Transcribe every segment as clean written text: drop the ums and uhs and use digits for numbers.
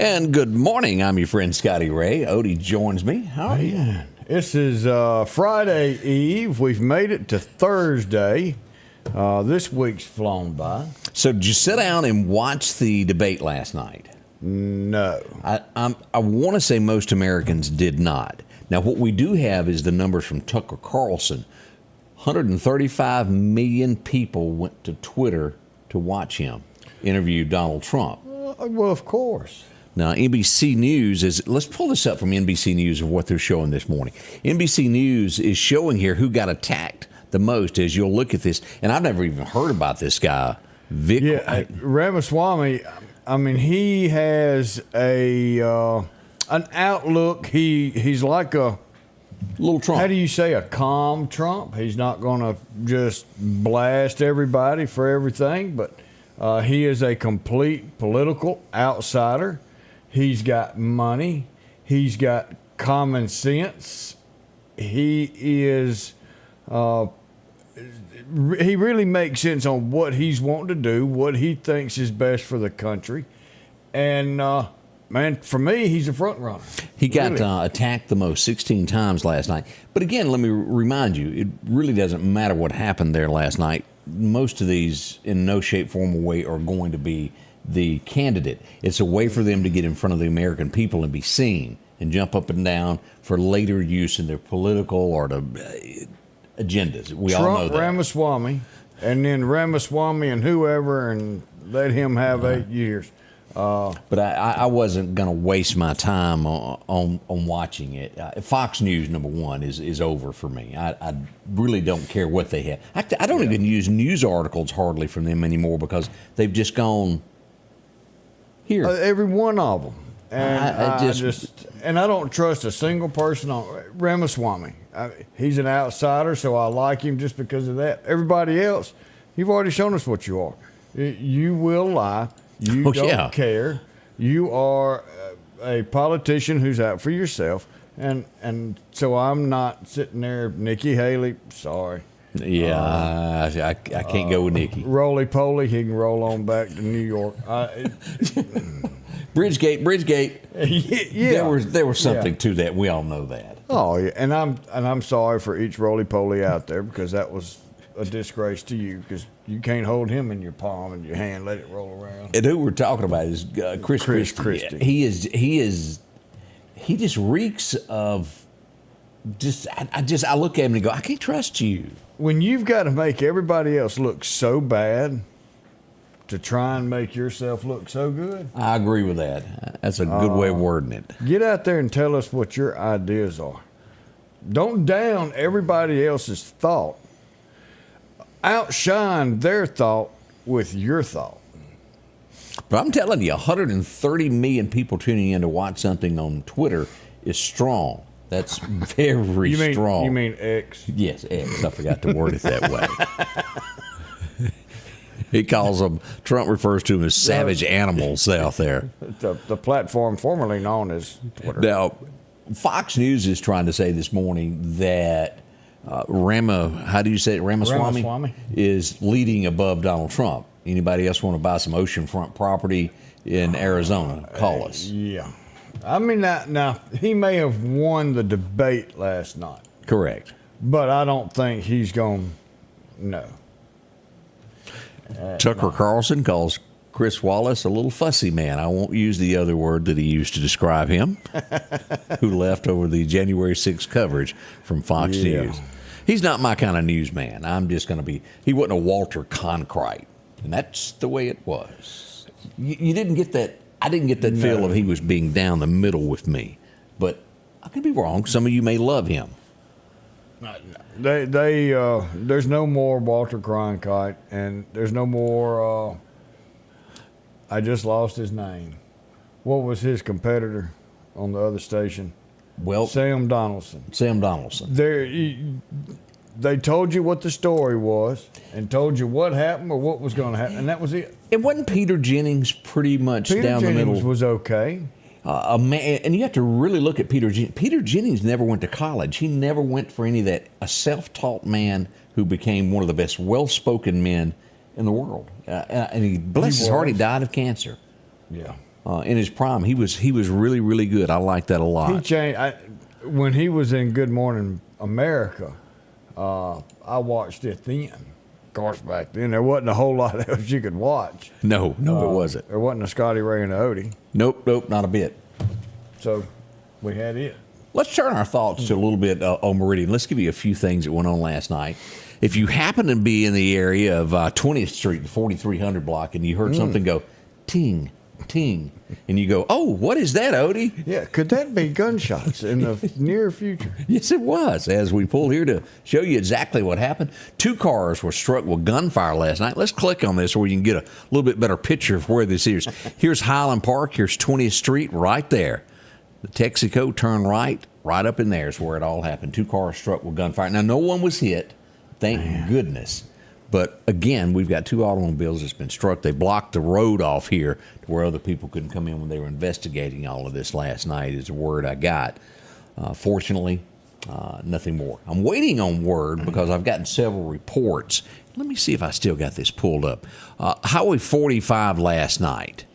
And good morning. I'm your friend Scotty Ray. Odie joins me. How are you? This is Friday Eve. We've made it to Thursday. This week's flown by. So did you sit down and watch the debate last night? No. I want to say most Americans did not. Now, what we do have is the numbers from Tucker Carlson. 135 million people went to Twitter to watch him interview Donald Trump. Well, of course. Now, NBC News is, let's pull this up from NBC News of what they're showing this morning. NBC News is showing here who got attacked the most as you'll look at this. And I've never even heard about this guy, Vic. Yeah, Ramaswamy, I mean, he has an outlook. He's like a little Trump. How do you say a calm Trump? He's not going to just blast everybody for everything, but he is a complete political outsider. He's got money. He's got common sense. He is. He really makes sense on what he's wanting to do, what he thinks is best for the country, and man, for me, he's a front runner. He got attacked the most 16 times last night. But again, let me remind you, it really doesn't matter what happened there last night. Most of these, in no shape, form, or way, are going to be the candidate. It's a way for them to get in front of the American people and be seen and jump up and down for later use in their political or agendas. We all know that. Ramaswamy, and then Ramaswamy and whoever, and let him have 8 years. But I wasn't going to waste my time on watching it. Fox News, number one, is over for me. I really don't care what they have. I don't even use news articles hardly from them anymore because they've just gone here. Every one of them. And and I don't trust a single person on Ramaswamy. He's an outsider, so I like him just because of that. Everybody else, you've already shown us what you are. You will lie. You don't care. You are a politician who's out for yourself. And so I'm not sitting there, Nikki Haley, sorry. Yeah, I can't go with Nikki. Roly-poly, he can roll on back to New York. Bridgegate. Yeah. There was something to that. We all know that. Oh, yeah. And I'm sorry for each roly-poly out there because that was a disgrace to you because you can't hold him in your palm and your hand, let it roll around. And who we're talking about is Chris Christie. He just reeks of I look at him and go, I can't trust you. When you've got to make everybody else look so bad to try and make yourself look so good. I agree with that. That's a good way of wording it. Get out there and tell us what your ideas are. Don't down everybody else's thought. Outshine their thought with your thought. But I'm telling you, 130 million people tuning in to watch something on Twitter is strong. That's very strong. You mean X? Yes, X. I forgot to word it that way. He calls them, Trump refers to them as savage animals out there. The platform formerly known as Twitter. Now, Fox News is trying to say this morning that Ramaswamy is leading above Donald Trump. Anybody else want to buy some oceanfront property in Arizona? Call us. Yeah. I mean, now, he may have won the debate last night. Correct. But I don't think he's going, no. Tucker Carlson calls Chris Wallace a little fussy man. I won't use the other word that he used to describe him, who left over the January 6th coverage from Fox News. He's not my kind of newsman. I'm just going to be, he wasn't a Walter Cronkite. And that's the way it was. You didn't get that. I didn't get that feel of he was being down the middle with me. But I could be wrong. Some of you may love him. There's no more Walter Cronkite, and there's no more. I just lost his name. What was his competitor on the other station? Well, Sam Donaldson. They told you what the story was and told you what happened or what was going to happen, and that was it. It wasn't Peter Jennings pretty much Peter down Jennings the middle. Was okay. A man, and you have to really look at Peter Jennings. Peter Jennings never went to college. He never went for any of that. A self-taught man who became one of the best well-spoken men in the world. And he, bless his heart, he died of cancer. Yeah. In his prime, he was really, really good. I like that a lot. He changed. When he was in Good Morning America, I watched it then. Of course, back then there wasn't a whole lot else you could watch. No, it wasn't. There wasn't a Scotty Ray and Odie. Nope, not a bit. So we had it. Let's turn our thoughts to a little bit on Meridian. Let's give you a few things that went on last night. If you happen to be in the area of 20th Street, the 4300 block, and you heard something go ting, ting, and you go, oh, what is that, Odie? Yeah, could that be gunshots in the near future? Yes, it was. As we pull here to show you exactly what happened, 2 cars were struck with gunfire last night. Let's click on this so we can get a little bit better picture of where this is. Here's Highland Park. Here's 20th Street right there. The Texaco turned right up in there is where it all happened. 2 cars struck with gunfire. Now, no one was hit, thank goodness. But again, we've got 2 automobiles that's been struck. They blocked the road off here to where other people couldn't come in when they were investigating all of this last night, is the word I got. Fortunately, nothing more. I'm waiting on word because I've gotten several reports. Let me see if I still got this pulled up. Highway 45 last night.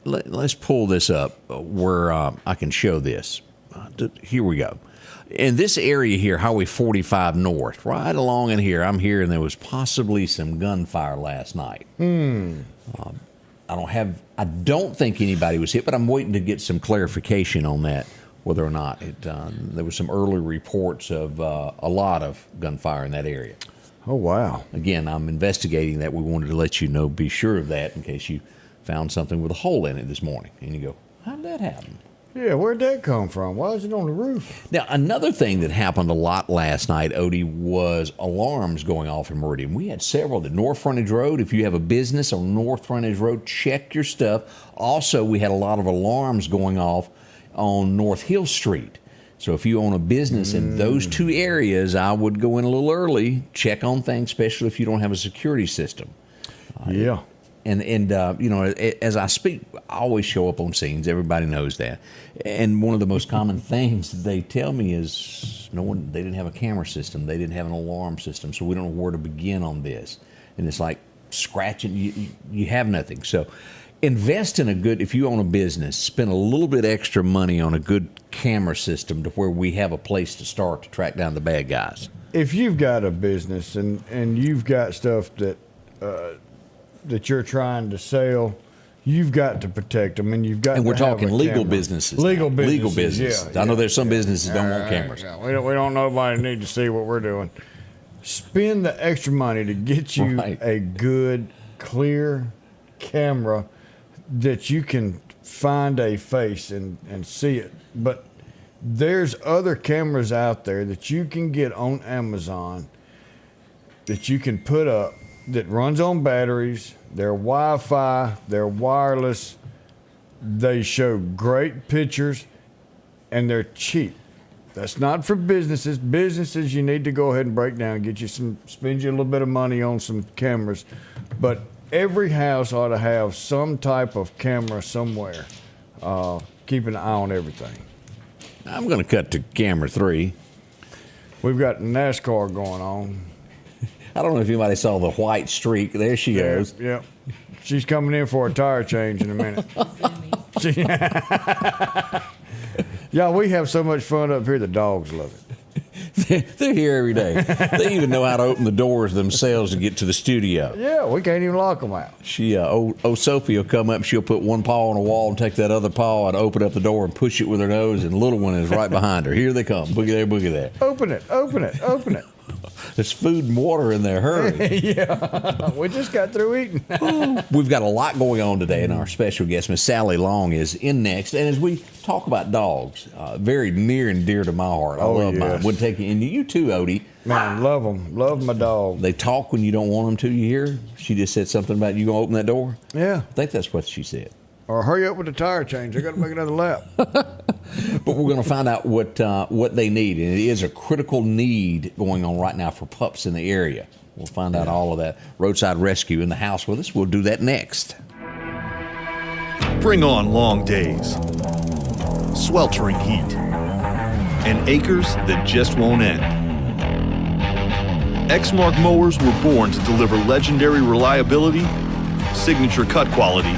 Let's pull this up where I can show this. Here we go. In this area here, Highway 45 North, right along in here, I'm hearing there was possibly some gunfire last night. I don't think anybody was hit, but I'm waiting to get some clarification on that, whether or not there was some early reports of a lot of gunfire in that area. Oh, wow. Again, I'm investigating that. We wanted to let you know, be sure of that in case you found something with a hole in it this morning. And you go, how did that happen? Yeah, where'd that come from? Why is it on the roof? Now, another thing that happened a lot last night, Odie, was alarms going off in Meridian. We had several. The North Frontage Road, if you have a business on North Frontage Road, check your stuff. Also, we had a lot of alarms going off on North Hill Street. So if you own a business in those 2 areas, I would go in a little early, check on things, especially if you don't have a security system. Yeah. And you know, as I speak, I always show up on scenes. Everybody knows that. And one of the most common things they tell me is they didn't have a camera system. They didn't have an alarm system. So we don't know where to begin on this. And it's like scratching. You have nothing. So invest in if you own a business, spend a little bit extra money on a good camera system to where we have a place to start to track down the bad guys. If you've got a business and you've got stuff that you're trying to sell, you've got to protect them, and you've got. And we're to have talking a legal camera. businesses. Legal businesses. Legal business. Yeah, I know there's some businesses that don't want cameras. Yeah. We don't nobody need to see what we're doing. Spend the extra money to get you a good, clear camera that you can find a face and see it. But there's other cameras out there that you can get on Amazon that you can put up that runs on batteries. They're Wi-Fi, they're wireless, they show great pictures, and they're cheap. That's not for businesses. Businesses, you need to go ahead and break down, spend you a little bit of money on some cameras. But every house ought to have some type of camera somewhere. Keep an eye on everything. I'm going to cut to camera 3. We've got NASCAR going on. I don't know if anybody saw the white streak. There she goes. Yep. She's coming in for a tire change in a minute. Yeah, we have so much fun up here. The dogs love it. They're here every day. They even know how to open the doors themselves to get to the studio. Yeah, we can't even lock them out. Sophie will come up and she'll put one paw on the wall and take that other paw and open up the door and push it with her nose, and the little one is right behind her. Here they come. Boogie there, boogie there. Open it, open it, open it. There's food and water in there. Hurry. Yeah, we just got through eating. We've got a lot going on today, and our special guest, Miss Sally Long, is in next. And as we talk about dogs, very near and dear to my heart. I love mine. Would take you, and you too, Odie. Man, love them. Love my dog. They talk when you don't want them to. You hear? She just said something about you gonna open that door. Yeah, I think that's what she said. Or hurry up with the tire change. I got to make another lap. But we're going to find out what they need, and it is a critical need going on right now for pups in the area. We'll find out all of that. Roadside Rescue in the house with us. We'll do that next. Bring on long days, sweltering heat, and acres that just won't end. Exmark mowers were born to deliver legendary reliability, signature cut quality,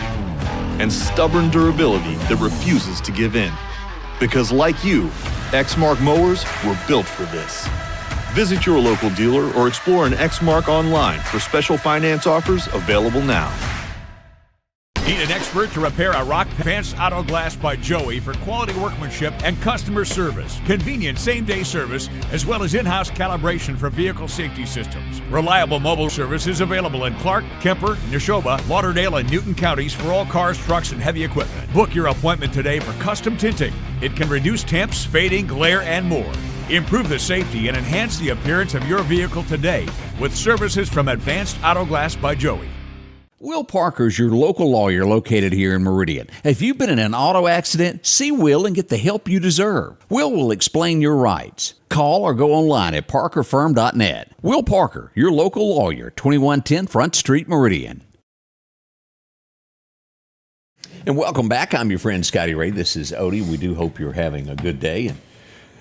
and stubborn durability that refuses to give in. Because like you, Exmark mowers were built for this. Visit your local dealer or explore an Exmark online for special finance offers available now. Need an expert to repair a rock? Advanced Auto Glass by Joey for quality workmanship and customer service. Convenient same-day service, as well as in-house calibration for vehicle safety systems. Reliable mobile service is available in Clark, Kemper, Neshoba, Lauderdale, and Newton counties for all cars, trucks, and heavy equipment. Book your appointment today for custom tinting. It can reduce temps, fading, glare, and more. Improve the safety and enhance the appearance of your vehicle today with services from Advanced Auto Glass by Joey. Will Parker's your local lawyer located here in Meridian. If you've been in an auto accident, see Will and get the help you deserve. Will explain your rights. Call or go online at parkerfirm.net. Will Parker, your local lawyer, 2110 Front Street, Meridian. And welcome back. I'm your friend Scotty Ray. This is Odie. We do hope you're having a good day. And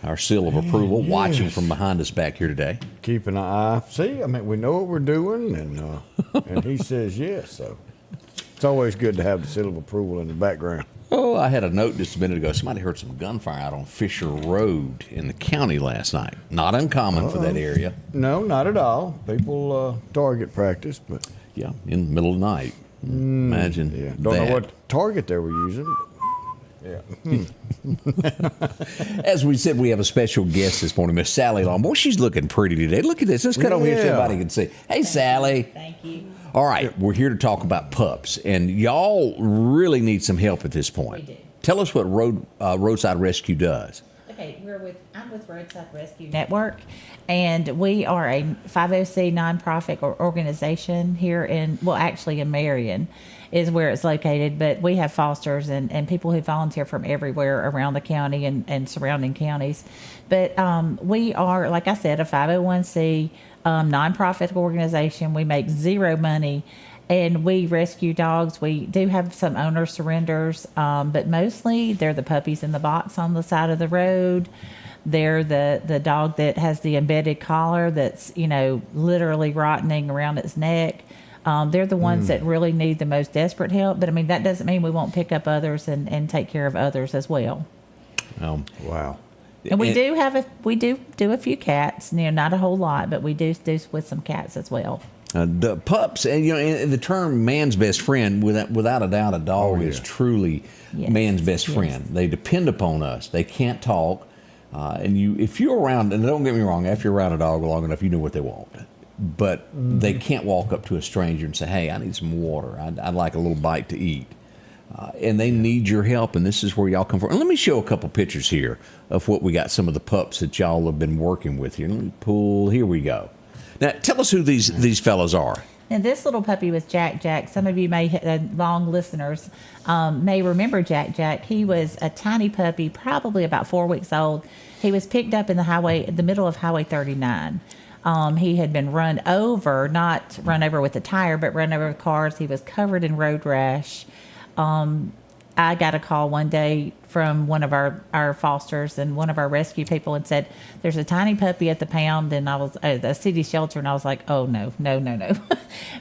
our seal of approval, watching from behind us back here today. Keeping an eye. See, I mean, we know what we're doing, and he says yes. So it's always good to have the seal of approval in the background. Oh, I had a note just a minute ago. Somebody heard some gunfire out on Fisher Road in the county last night. Not uncommon for that area. No, not at all. People target practice, but yeah, in the middle of the night. Imagine. Yeah, don't know what target they were using. Yeah. As we said, we have a special guest this morning, Miss Sally Long. Boy, she's looking pretty today. Look at this. Let's cut over here so everybody can see. Hey, Sally. Thank you. All right, we're here to talk about pups, and y'all really need some help at this point. We do. Tell us what Roadside Rescue does. Okay, I'm with Roadside Rescue Network, and we are a 501c nonprofit organization here in Marion is where it's located, but we have fosters and people who volunteer from everywhere around the county and surrounding counties. But we are, like I said, a 501c nonprofit organization. We make zero money, and we rescue dogs. We do have some owner surrenders, but mostly they're the puppies in the box on the side of the road. They're the dog that has the embedded collar that's, literally rotting around its neck. They're the ones that really need the most desperate help. But, I mean, that doesn't mean we won't pick up others and take care of others as well. Wow. And we do do a few cats, not a whole lot, but we do with some cats as well. The pups, and the term man's best friend, without a doubt, a dog is truly man's best friend. They depend upon us. They can't talk. If you're around, and don't get me wrong, after you're around a dog long enough, you know what they want. But they can't walk up to a stranger and say, hey, I need some water. I'd like a little bite to eat. And they need your help, and this is where y'all come from. And let me show a couple pictures here of what we got, some of the pups that y'all have been working with here. Let me pull, here we go. Now, tell us who these fellas are. And this little puppy was Jack. Some of you long listeners may remember Jack. He was a tiny puppy, probably about 4 weeks old. He was picked up in the middle of Highway 39. He had been run over, not run over with a tire, but run over with cars. He was covered in road rash. I got a call one day from one of our fosters and one of our rescue people and said, there's a tiny puppy at the pound, and I was at a city shelter, and I was like, oh, no.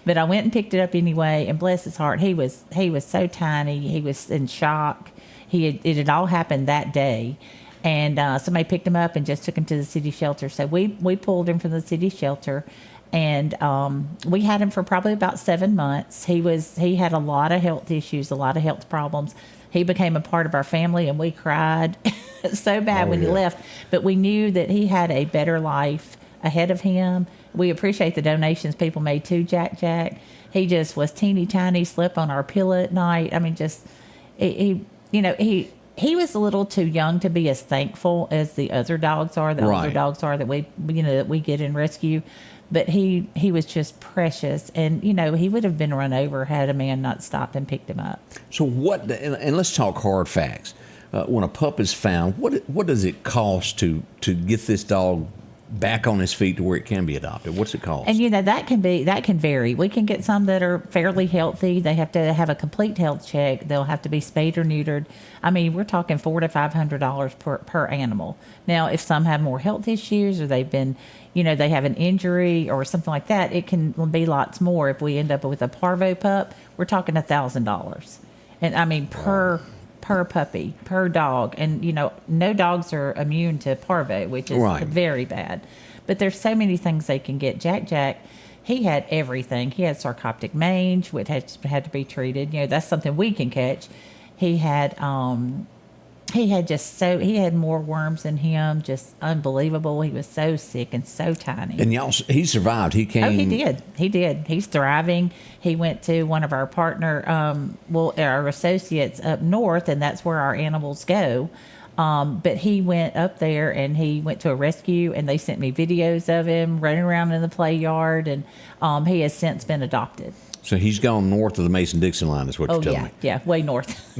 But I went and picked it up anyway, and bless his heart, he was so tiny. He was in shock. It had all happened that day. And somebody picked him up and just took him to the city shelter. So we pulled him from the city shelter, and we had him for probably about 7 months. He had a lot of health issues, a lot of health problems. He became a part of our family, and we cried so bad when he left. But we knew that he had a better life ahead of him. We appreciate the donations people made to Jack Jack. He just was teeny tiny, slept on our pillow at night. I mean, just he was a little too young to be as thankful as the other dogs are. The older dogs are that we get in rescue. But he was just precious, and he would have been run over had a man not stopped and picked him up. So and let's talk hard facts. When a pup is found, what does it cost to get this dog back on his feet to where it can be adopted? What's it cost? And that can vary. We can get some that are fairly healthy. They have to have a complete health check. They'll have to be spayed or neutered. I mean, we're talking $400 to $500 per animal. Now, if some have more health issues or they've been, they have an injury or something like that, it can be lots more. If we end up with a parvo pup, we're talking $1,000, and I mean per puppy, per dog. And, no dogs are immune to parvo, which is very bad. But there's so many things they can get. Jack Jack, he had everything. He had sarcoptic mange, which had to be treated. That's something we can catch. He had he had more worms in him, just unbelievable. He was so sick and so tiny. And he survived. He came. Oh, he did. He's thriving. He went to one of our our associates up north, and that's where our animals go. But he went up there and he went to a rescue, and they sent me videos of him running around in the play yard, and he has since been adopted. So he's gone north of the Mason-Dixon line, is what you're telling me. Yeah, way north.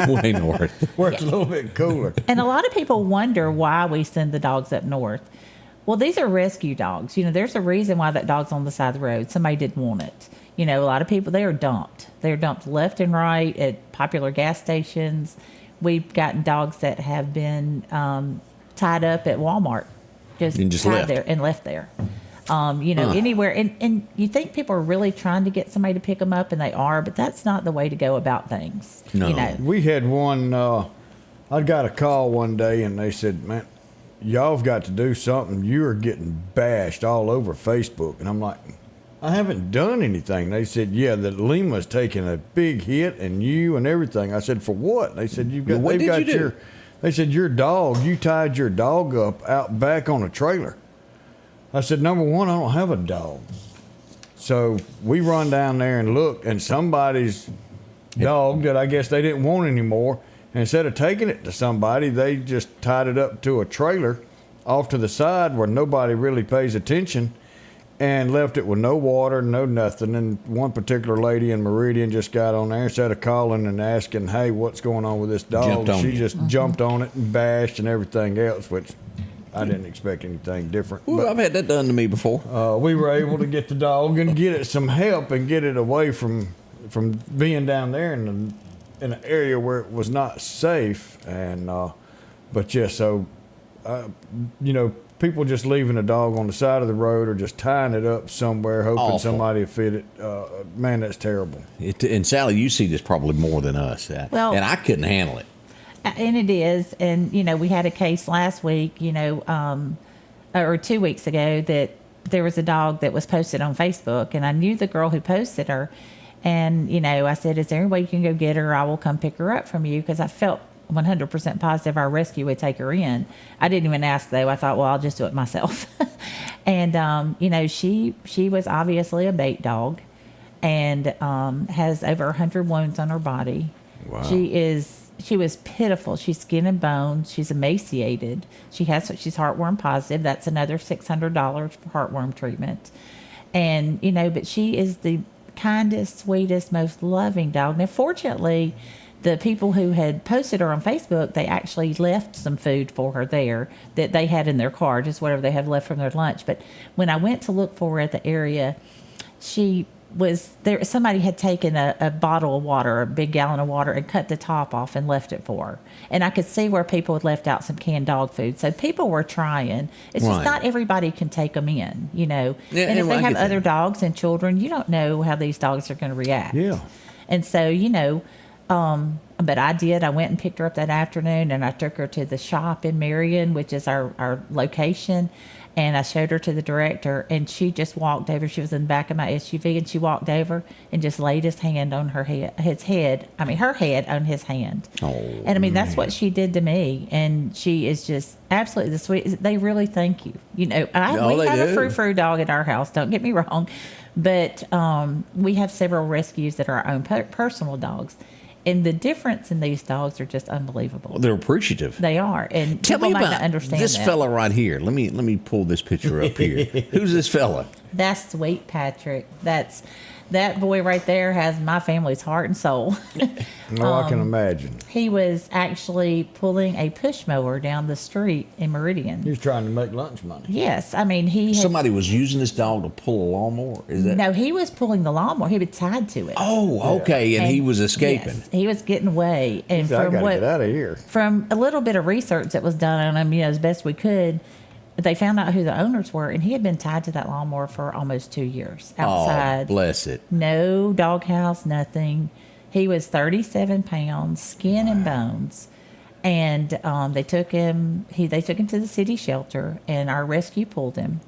Way north. Where it's a little bit cooler. And a lot of people wonder why we send the dogs up north. Well, these are rescue dogs. There's a reason why that dog's on the side of the road. Somebody didn't want it. A lot of people, they are dumped. They're dumped left and right at popular gas stations. We've gotten dogs that have been tied up at Walmart. Just tied left there and left there. Anywhere. And you think people are really trying to get somebody to pick them up, and they are, but that's not the way to go about things. No. We had one, I got a call one day, and they said, man, y'all have got to do something. You are getting bashed all over Facebook. And I'm like, I haven't done anything. They said, yeah, the Lima's taking a big hit, and you and everything. I said, for what? They said, they said, your dog, you tied your dog up out back on a trailer. I said, number one, I don't have a dog. So we run down there and look, and somebody's dog that I guess they didn't want anymore, and instead of taking it to somebody, they just tied it up to a trailer off to the side where nobody really pays attention, and left it with no water, no nothing. And one particular lady in Meridian just got on there, instead of calling and asking, hey, what's going on with this dog? She just jumped on it and bashed and everything else, which I didn't expect anything different. Well, I've had that done to me before. We were able to get the dog and get it some help and get it away from being down there in an area where it was not safe. And but yeah, so people just leaving a dog on the side of the road or just tying it up somewhere, hoping somebody will fit it. Man, that's terrible. And Sally, you see this probably more than us. Well, and I couldn't handle it. And it is. And, we had a case last week, or 2 weeks ago, that there was a dog that was posted on Facebook, and I knew the girl who posted her. And, I said, is there any way you can go get her? I will come pick her up from you, because I felt 100% positive our rescue would take her in. I didn't even ask, though. I thought, well, I'll just do it myself. And, she was obviously a bait dog and has over 100 wounds on her body. Wow. She was pitiful. She's skin and bones. She's emaciated. She's heartworm positive. That's another $600 for heartworm treatment. And, but she is the kindest, sweetest, most loving dog. Now, fortunately, the people who had posted her on Facebook, they actually left some food for her there that they had in their car, just whatever they had left from their lunch. But when I went to look for her at the area, she was there. Somebody had taken a bottle of water, a big gallon of water, and cut the top off and left it for her. And I could see where people had left out some canned dog food. So people were trying. It's just not everybody can take them in, Yeah, and if they have other dogs and children, you don't know how these dogs are going to react. Yeah. And so, But I did. I went and picked her up that afternoon, and I took her to the shop in Marion, which is our location. And I showed her to the director, and she just walked over. She was in the back of my SUV, and she walked over and just laid his hand on her head, her head on his hand. Oh, and I mean, that's what she did to me. And she is just absolutely the sweetest. They really thank you. You know, we have a frou-frou dog at our house. Don't get me wrong, but we have several rescues that are our own personal dogs. And the difference in these dogs are just unbelievable. Well, they're appreciative. They are. And Tell me people might about not understand this that. fella right here. Let me pull this picture up here. Who's this fella? That's Sweet Patrick. That boy right there has my family's heart and soul. No, I can imagine. He was actually pulling a push mower down the street in Meridian. He was trying to make lunch money. Yes, I mean Somebody was using this dog to pull a lawnmower. Is that? No, he was pulling the lawnmower. He was tied to it. Oh, okay, and he was escaping. Yes, he was getting away. And He said, I gotta get out of here. From a little bit of research that was done on him, as best we could, they found out who the owners were, and he had been tied to that lawnmower for almost 2 years outside. Oh, bless it. No doghouse, nothing. He was 37 pounds, skin and bones, and they took him. They took him to the city shelter, and our rescue pulled him,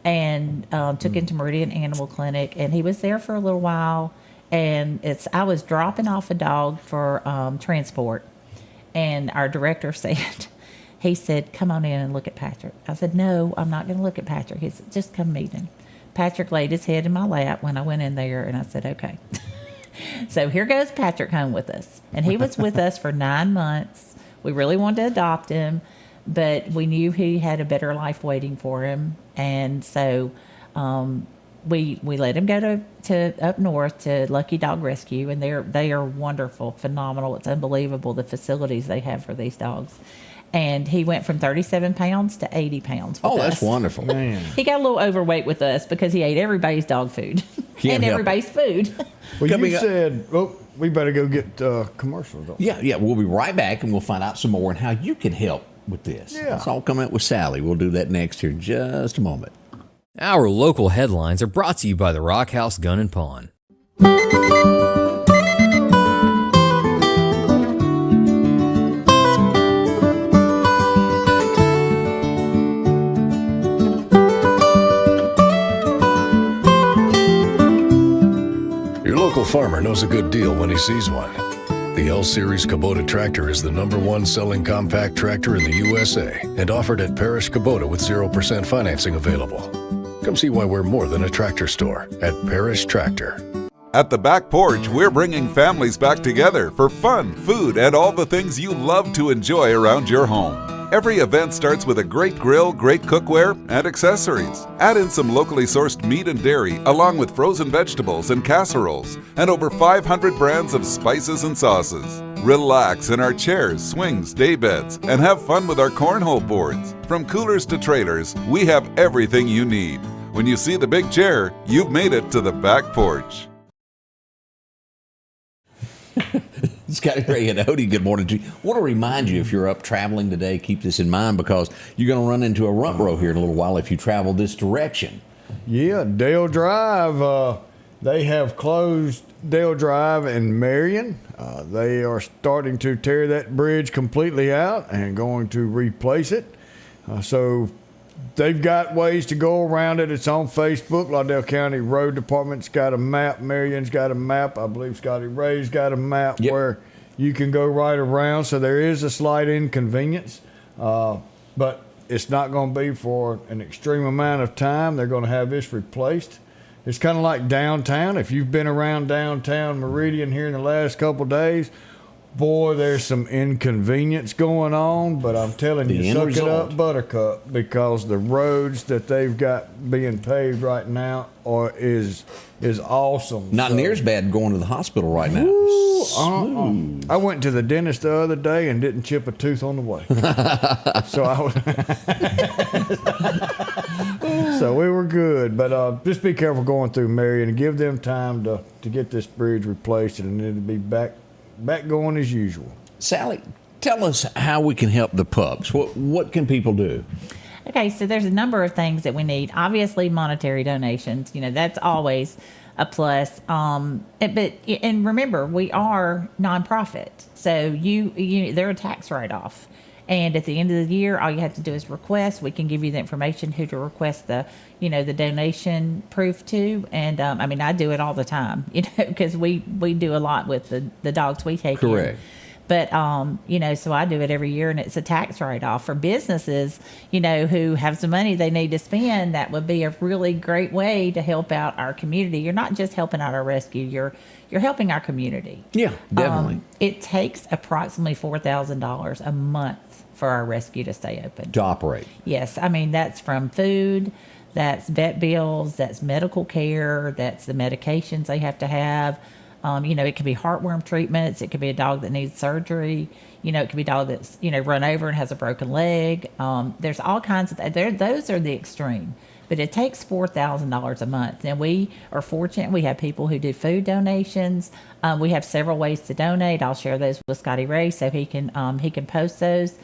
and took him to Meridian Animal Clinic, and he was there for a little while. And I was dropping off a dog for transport, and our director said. He said, come on in and look at Patrick. I said, no, I'm not going to look at Patrick. He said, just come meet him. Patrick laid his head in my lap when I went in there, and I said, okay. So here goes Patrick home with us. And he was with us for 9 months. We really wanted to adopt him, but we knew he had a better life waiting for him. And so we let him go to up north to Lucky Dog Rescue, and they are wonderful, phenomenal. It's unbelievable the facilities they have for these dogs. And he went from 37 pounds to 80 pounds with us. That's wonderful. Man. He got a little overweight with us because he ate everybody's dog food and everybody's food. Well, Coming you up- said, we better go get commercials. Yeah, we'll be right back, and we'll find out some more on how you can help with this. Yeah. It's all coming up with Sally. We'll do that next here in just a moment. Our local headlines are brought to you by the Rock House Gun and Pawn. Your local farmer knows a good deal when he sees one. The L-Series Kubota tractor is the #1 selling compact tractor in the USA and offered at Parish Kubota with 0% financing available. Come see why we're more than a tractor store at Parish Tractor. At the Back Porch, we're bringing families back together for fun, food, and all the things you love to enjoy around your home. Every event starts with a great grill, great cookware, and accessories. Add in some locally sourced meat and dairy, along with frozen vegetables and casseroles, and over 500 brands of spices and sauces. Relax in our chairs, swings, daybeds, and have fun with our cornhole boards. From coolers to trailers, we have everything you need. When you see the big chair, you've made it to the Back Porch. Scotty Ray and Odie, good morning to you. I want to remind you, if you're up traveling today, keep this in mind because you're going to run into a rump row here in a little while if you travel this direction. Yeah, Dale Drive. They have closed Dale Drive in Marion. They are starting to tear that bridge completely out and going to replace it. So they've got ways to go around it. It's on Facebook. Lauderdale County Road Department's got a map. Marion's got a map. I believe Scotty Ray's got a map where you can go right around. So there is a slight inconvenience, but it's not going to be for an extreme amount of time. They're going to have this replaced. It's kind of like downtown. If you've been around downtown Meridian here in the last couple days, boy, there's some inconvenience going on, but I'm telling you, suck it up, Buttercup, because the roads that they've got being paved right now is awesome. Not near as bad going to the hospital right now. I went to the dentist the other day and didn't chip a tooth on the way. So we were good, but just be careful going through Marion and give them time to get this bridge replaced, and it'll be back going as usual. Sally, tell us how we can help the pups. What can people do? Okay, so there's a number of things that we need. Obviously, monetary donations. That's always plus. And remember, we are nonprofit, so they're a tax write-off. And at the end of the year, all you have to do is request. We can give you the information who to request the donation proof to. And I do it all the time, because we do a lot with the dogs we take in. Correct. But, so I do it every year, and it's a tax write-off for businesses, who have some money they need to spend. That would be a really great way to help out our community. You're not just helping out our rescue, you're helping our community. Yeah, definitely. It takes approximately $4,000 a month for our rescue to stay open. To operate. Yes. That's from food, that's vet bills, that's medical care, that's the medications they have to have. It could be heartworm treatments. It could be a dog that needs surgery. It could be a dog that's, run over and has a broken leg. There's all kinds of those are the extreme. But it takes $4,000 a month. And we are fortunate. We have people who do food donations. We have several ways to donate. I'll share those with Scotty Ray so he can post those.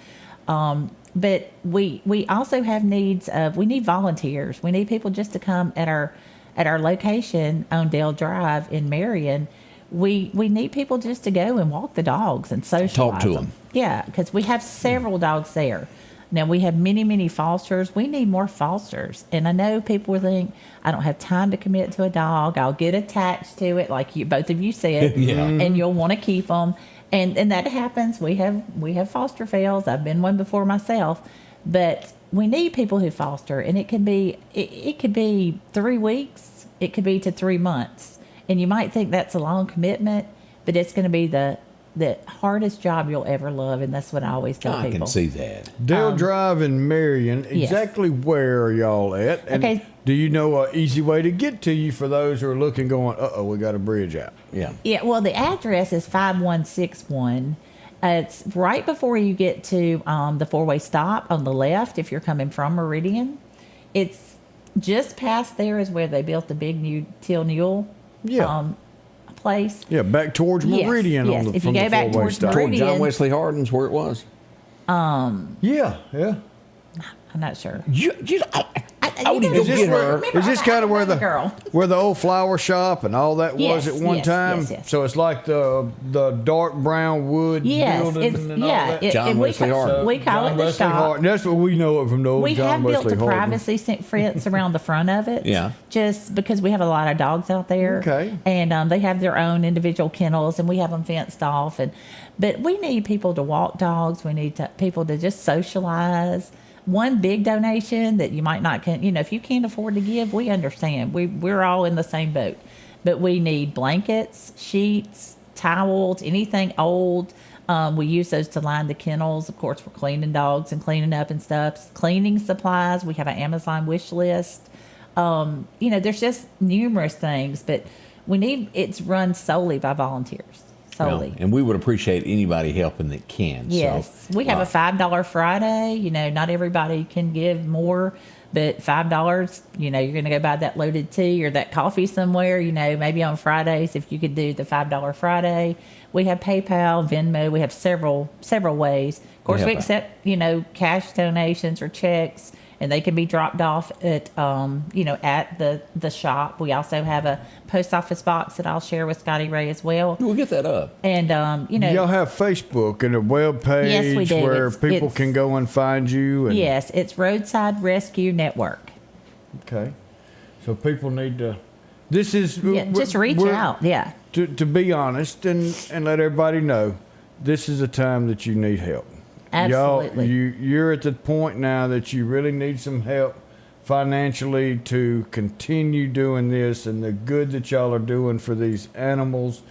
But we also have needs we need volunteers. We need people just to come at our location on Dale Drive in Marion. We need people just to go and walk the dogs and socialize. Talk to them. Yeah, because we have several dogs there. Now, we have many, many fosters. We need more fosters. And I know people will think, I don't have time to commit to a dog. I'll get attached to it, like both of you said. Yeah. And you'll want to keep them. And that happens. We have foster fails. I've been one before myself. But we need people who foster. And it could be 3 weeks. It could be to 3 months. And you might think that's a long commitment, but it's going to be the hardest job you'll ever love, and that's what I always tell people. I can see that. Dale Drive in Marion, exactly where are y'all at? And Okay. do you know an easy way to get to you for those who are looking going, we got a bridge out? Yeah. Yeah, well, the address is 5161. It's right before you get to the four-way stop on the left if you're coming from Meridian. It's just past there is where they built the big new Teal Newell place. Yeah, back towards Meridian. Yes. On the, If from you go the back four-way towards stop. Meridian. John Wesley Hardin's where it was. Yeah. I'm not sure. I would go get her. Is this kind of where girl? where the old flower shop and all that Yes, was at one yes, time? yes. So it's like the dark brown wood building and all that. John Wesley Hardin. We call John it the Wesley shop. Hardin. That's what we know it from the old We John have built Wesley a Hardin. privacy fence around the front of it. Yeah. Just because we have a lot of dogs out there. Okay. And they have their own individual kennels, and we have them fenced off. But we need people to walk dogs. We need people to just socialize. One big donation that you might not if you can't afford to give, we understand. We're all in the same boat. But we need blankets, sheets, towels, anything old. We use those to line the kennels. Of course, we're cleaning dogs and cleaning up and stuff. Cleaning supplies. We have an Amazon wish list. There's just numerous things, but it's run solely by volunteers. Solely. Well, and we would appreciate anybody helping that can. Yes. So, we have a $5 Friday. Not everybody can give more, but $5, you're going to go buy that loaded tea or that coffee somewhere, maybe on Fridays, if you could do the $5 Friday. We have PayPal, Venmo. We have several ways. Of course, we accept, cash donations or checks, and they can be dropped off at, at the shop. We also have a post office box that I'll share with Scotty Ray as well. We'll get that up. And, y'all have Facebook and a web page Yes, we do. where people can go and find you. And, yes, it's Roadside Rescue Network. Okay. So people need to. This is. Just reach out. Yeah. To be honest and let everybody know, this is a time that you need help. Absolutely. You're at the point now that you really need some help financially to continue doing this and the good that y'all are doing for these animals.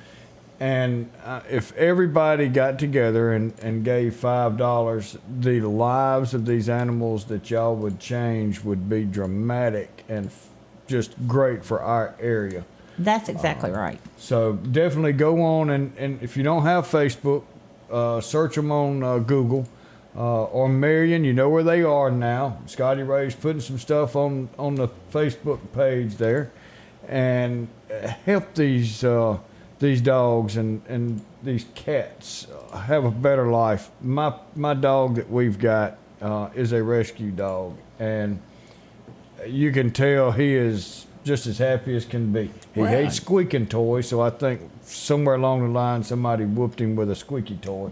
And if everybody got together and gave $5, the lives of these animals that y'all would change would be dramatic and just great for our area. That's exactly right. So definitely go on and if you don't have Facebook, search them on Google or Marion. You know where they are now. Scotty Ray's putting some stuff on the Facebook page there, and help these dogs and these cats have a better life. My dog that we've got is a rescue dog, and you can tell he is just as happy as can be. He Right. hates squeaking toys, so I think somewhere along the line somebody whooped him with a squeaky toy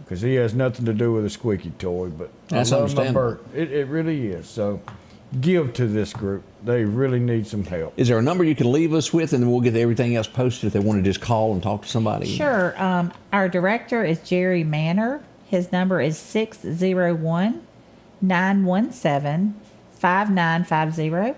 because he has nothing to do with a squeaky toy. But That's I love my understandable. Bert. It really is. So give to this group. They really need some help. Is there a number you can leave us with, and then we'll get everything else posted if they want to just call and talk to somebody? Sure. Our director is Jerry Manor. His number is 601-917-5950.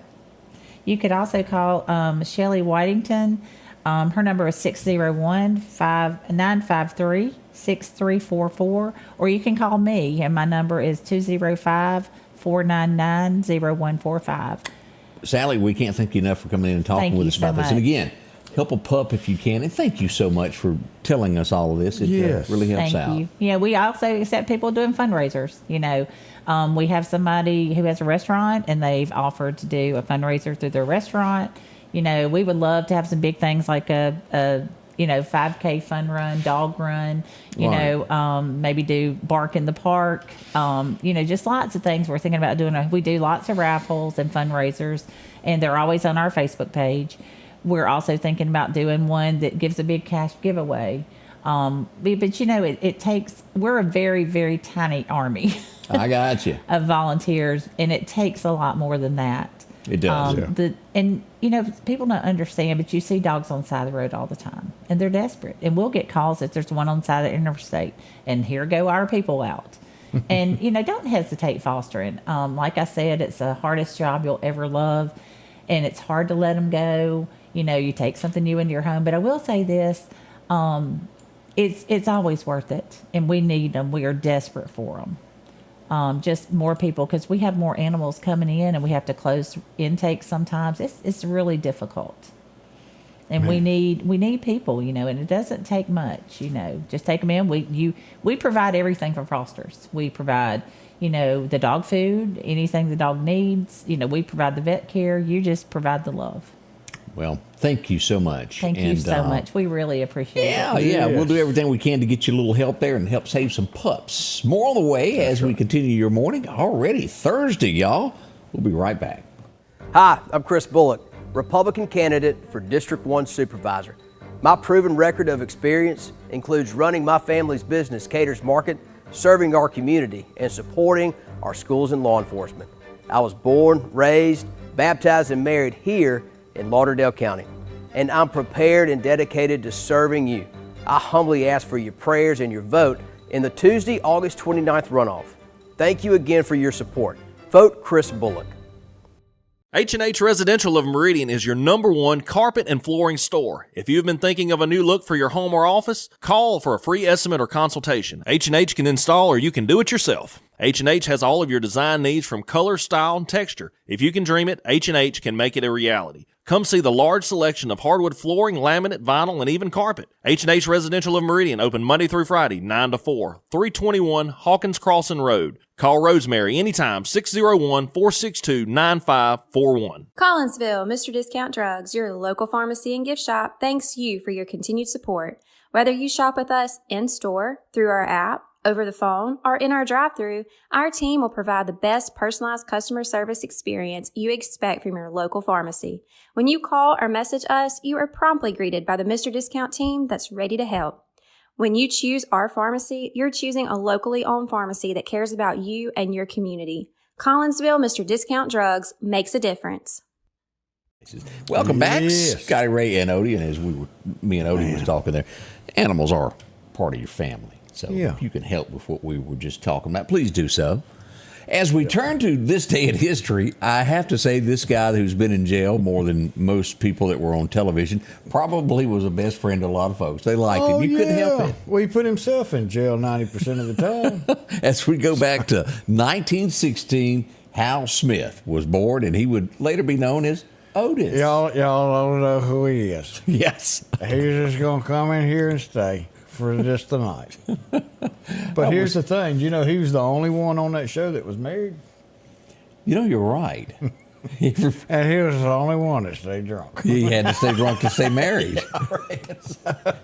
You could also call Shelley Whitington. Her number is 601-953-6344. Or you can call me, and my number is 205-499-0145. Sally, we can't thank you enough for coming in and talking Thank with you us about so this. And much. again, help a pup if you can. And thank you so much for telling us all of this. It Yes. really helps Thank out. you. Yeah, we also accept people doing fundraisers. We have somebody who has a restaurant and they've offered to do a fundraiser through their restaurant. We would love to have some big things like a 5K fun run, dog run, maybe do bark in the park, just lots of things we're thinking about doing. We do lots of raffles and fundraisers, and they're always on our Facebook page. We're also thinking about doing one that gives a big cash giveaway. But it takes, we're a very, very tiny army I got you. of volunteers, and it takes a lot more than that. It does. People don't understand, but you see dogs on the side of the road all the time, and they're desperate. And we'll get calls if there's one on the side of the interstate, and here go our people out. And, don't hesitate fostering. Like I said, it's the hardest job you'll ever love, and it's hard to let them go. You take something new into your home. But I will say this, it's always worth it, and we need them. We are desperate for them. Just more people, because we have more animals coming in and we have to close intake sometimes. It's really difficult, and we need people, and it doesn't take much, just take them in. We provide everything for fosters. We provide the dog food, anything the dog needs. We provide the vet care. You just provide the love. Well, thank you so much. Thank you so much. We really appreciate it. Yeah, we'll do everything we can to get you a little help there and help save some pups. More on the way as we continue your morning. Already Thursday, y'all. We'll be right back. Hi, I'm Chris Bullock, Republican candidate for District 1 Supervisor. My proven record of experience includes running my family's business, Caters Market, serving our community, and supporting our schools and law enforcement. I was born, raised, baptized, and married here in Lauderdale County, and I'm prepared and dedicated to serving you. I humbly ask for your prayers and your vote in the Tuesday, August 29th runoff. Thank you again for your support. Vote Chris Bullock. H&H Residential of Meridian is your #1 carpet and flooring store. If you've been thinking of a new look for your home or office, call for a free estimate or consultation. H&H can install, or you can do it yourself. H&H has all of your design needs from color, style, and texture. If you can dream it, H&H can make it a reality. Come see the large selection of hardwood flooring, laminate, vinyl, and even carpet. H&H Residential of Meridian, open Monday through Friday, 9 to 4, 321 Hawkins Crossing Road. Call Rosemary anytime, 601-462-9541. Collinsville, Mr. Discount Drugs, your local pharmacy and gift shop, thanks you for your continued support. Whether you shop with us in-store, through our app, over the phone, or in our drive-thru, our team will provide the best personalized customer service experience you expect from your local pharmacy. When you call or message us, you are promptly greeted by the Mr. Discount team that's ready to help. When you choose our pharmacy, you're choosing a locally owned pharmacy that cares about you and your community. Collinsville, Mr. Discount Drugs makes a difference. Welcome back, Yes. Scotty Ray and Odie. And as me and Odie was talking there, animals are part of your family. So if you can help with what we were just talking about, please do so. As we turn to this day in history, I have to say this guy who's been in jail more than most people that were on television probably was a best friend to a lot of folks. They liked him. You couldn't help it. Well, he put himself in jail 90% of the time. As we go back to 1916, Hal Smith was born, and he would later be known as Otis. Y'all don't know who he is. Yes. He's just going to come in here and stay for just the night. But here's the thing. He was the only one on that show that was married. You're right. And he was the only one that stayed drunk. He had to stay drunk to stay married.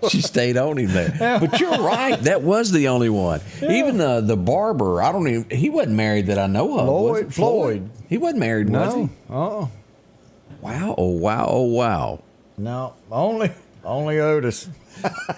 She stayed on him there. But you're right. That was the only one. Yeah. Even the barber, he wasn't married that I know of. Floyd. He wasn't married, was he? Uh-uh. Wow, oh, wow, oh, wow. No, only Otis.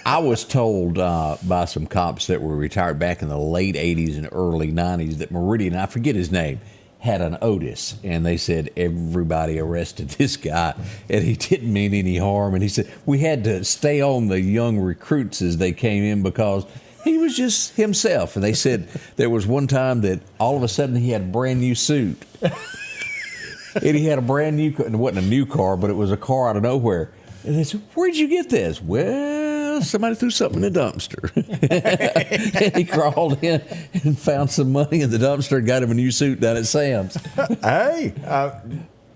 I was told by some cops that were retired back in the late 80s and early 90s that Meridian, I forget his name, had an Otis. And they said everybody arrested this guy and he didn't mean any harm. And he said we had to stay on the young recruits as they came in because he was just himself. And they said there was one time that all of a sudden he had a brand new suit. And he had a brand new, it wasn't a new car, but it was a car out of nowhere. And they said, where'd you get this? Well, somebody threw something in the dumpster. And he crawled in and found some money in the dumpster and got him a new suit down at Sam's. Hey,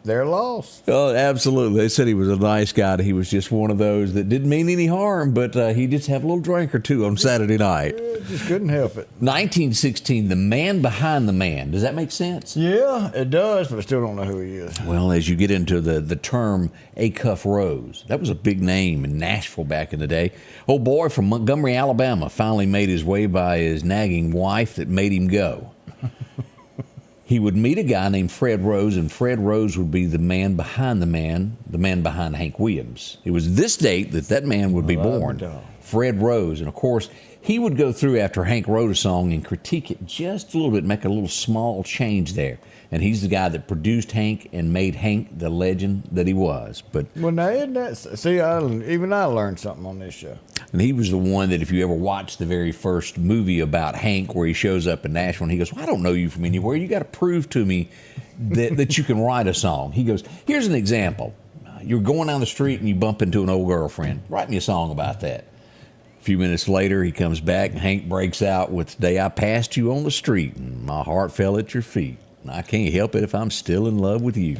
they're lost. Oh, absolutely. They said he was a nice guy. He was just one of those that didn't mean any harm, but he just had a little drink or two on Saturday night. Just couldn't help it. 1916, The Man Behind the Man. Does that make sense? Yeah, it does, but I still don't know who he is. Well, as you get into the term Acuff Rose, that was a big name in Nashville back in the day. Old boy from Montgomery, Alabama, finally made his way by his nagging wife that made him go. He would meet a guy named Fred Rose, and Fred Rose would be the man behind the man behind Hank Williams. It was this date that man would be born, Fred Rose. And, of course, he would go through after Hank wrote a song and critique it just a little bit, make a little small change there. And he's the guy that produced Hank and made Hank the legend that he was. But well, now, isn't that, see, even I learned something on this show. And he was the one that if you ever watched the very first movie about Hank where he shows up in Nashville and he goes, well, I don't know you from anywhere. You got to prove to me that you can write a song. He goes, here's an example. You're going down the street and you bump into an old girlfriend. Write me a song about that. A few minutes later, he comes back and Hank breaks out with, the day I passed you on the street and my heart fell at your feet. I can't help it if I'm still in love with you.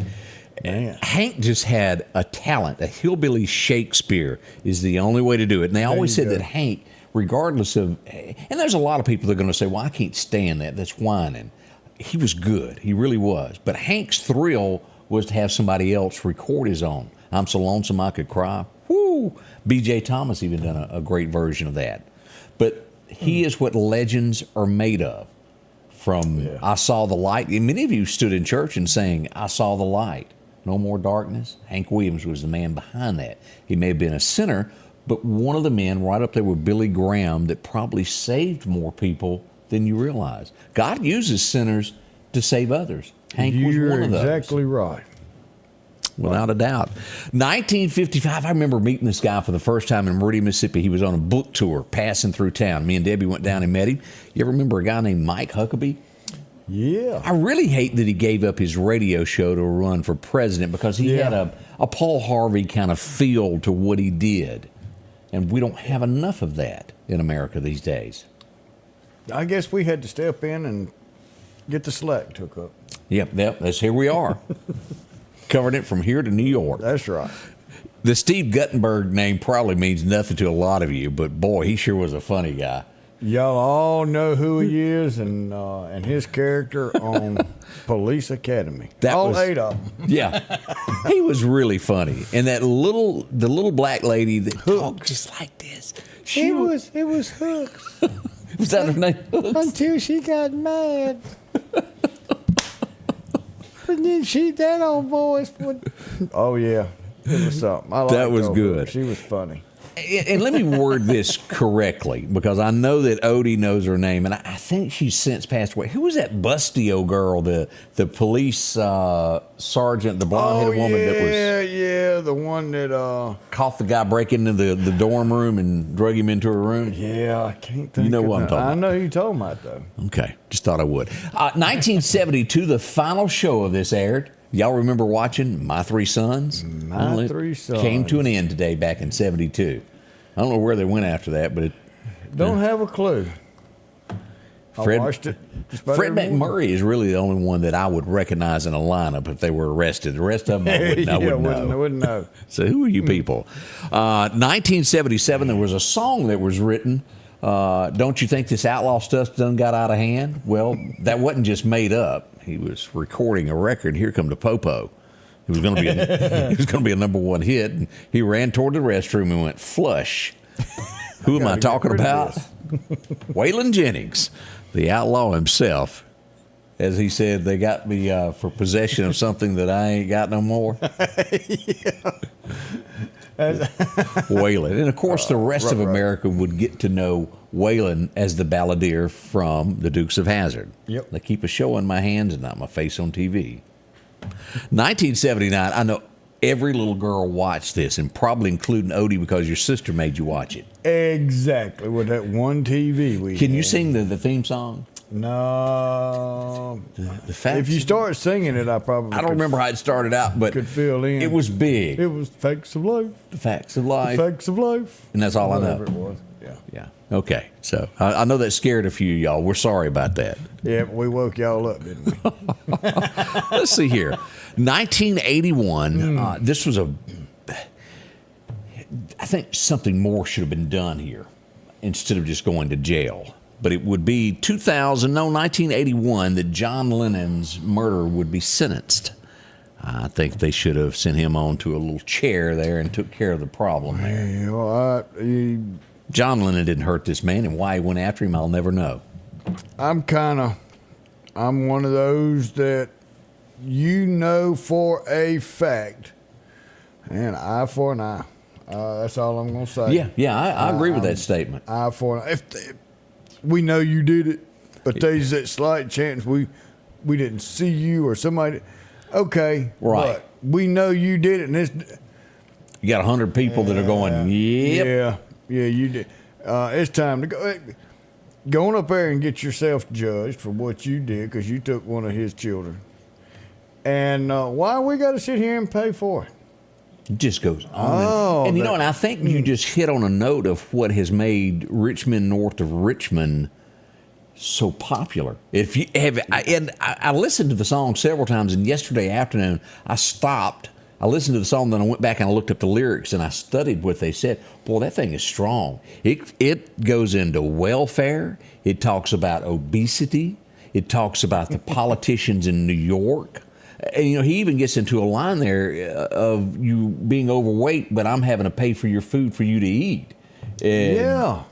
Man. Hank just had a talent. A hillbilly Shakespeare is the only way to do it. And they always said that Hank, regardless of, and there's a lot of people that are going to say, well, I can't stand that. That's whining. He was good. He really was. But Hank's thrill was to have somebody else record his own. I'm so lonesome I could cry. Woo! B.J. Thomas even done a great version of that. But he is what legends are made of. From I Saw the Light. And many of you stood in church and sang, I Saw the Light. No More Darkness. Hank Williams was the man behind that. He may have been a sinner, but one of the men right up there with Billy Graham that probably saved more people than you realize. God uses sinners to save others. Hank was one of those. You're exactly right. Without a doubt. 1955, I remember meeting this guy for the first time in Meridian, Mississippi. He was on a book tour passing through town. Me and Debbie went down and met him. You ever remember a guy named Mike Huckabee? Yeah. I really hate that he gave up his radio show to run for president because he had a Paul Harvey kind of feel to what he did. And we don't have enough of that in America these days. I guess we had to step in and get the slack took up. Yep, that's here we are. Covered it from here to New York. That's right. The Steve Guttenberg name probably means nothing to a lot of you, but boy, he sure was a funny guy. Y'all all know who he is and his character on Police Academy. All 8 of them. Yeah, he was really funny. And the little black lady that talked just like this. It was Hooks. Was that her name? Hooks? Until she got mad. And then that old voice would. Oh yeah, it was something. That was good. She was funny. And let me word this correctly because I know that Odie knows her name, and I think she's since passed away. Who was that Bustio girl, the police sergeant, the blonde-headed woman that was the one that caught the guy breaking into the dorm room and drug him into a room? Yeah, I can't think. You know what I'm talking about. I know who you talking about though. Okay, just thought I would. 1972, the final show of this aired. Y'all remember watching My Three Sons? My Three Sons. Came to an end today back in 72. I don't know where they went after that, but don't have a clue. I watched it. Fred McMurray is really the only one that I would recognize in a lineup if they were arrested. The rest of them I wouldn't know. So who are you people? 1977, there was a song that was written. Don't you think this outlaw stuff done got out of hand? Well, that wasn't just made up. He was recording a record. Here come the Popo. It was going to be a number one hit. And he ran toward the restroom and went flush. Who am I talking about? Waylon Jennings, the outlaw himself. as he said, they got me for possession of something that I ain't got no more. Waylon. And, of course, the rest of America would get to know Waylon as the balladeer from the Dukes of Hazzard. Yep. They keep a show in my hands and not my face on TV. 1979, I know every little girl watched this, and probably including Odie because your sister made you watch it. Exactly, with that one TV we Can had. you sing the theme song? No. The facts. If you start singing it, I don't remember how it started out, but could fill in. It was big. It was Facts of Life. The Facts of Life. The Facts of Life. And that's all Whatever I know. it was. Yeah. Yeah. Okay. So I know that scared a few of y'all. We're sorry about that. Yeah, but we woke y'all up, didn't we? Let's see here. 1981. This was I think something more should have been done here instead of just going to jail. But it would be 1981 that John Lennon's murderer would be sentenced. I think they should have sent him on to a little chair there and took care of the problem there. Yeah, well, John Lennon didn't hurt this man, and why he went after him, I'll never know. I'm one of those that for a fact, an eye for an eye. That's all I'm going to say. Yeah, I agree with that statement. Eye for an eye. If we know you did it, but there's that slight chance we didn't see you or somebody. Okay, right. But we know you did it, and you got 100 people that are going, yep. Yeah, you did. It's time to go. Go on up there and get yourself judged for what you did because you took one of his children. And why we got to sit here and pay for it? It just goes on. And and I think you just hit on a note of what has made Richmond, north of Richmond, so popular. If you have, I listened to the song several times, and yesterday afternoon I stopped. I listened to the song, then I went back and I looked up the lyrics and I studied what they said. Boy, that thing is strong. It goes into welfare. It talks about obesity. It talks about the politicians in New York. And, he even gets into a line there of you being overweight, but I'm having to pay for your food for you to eat. And yeah.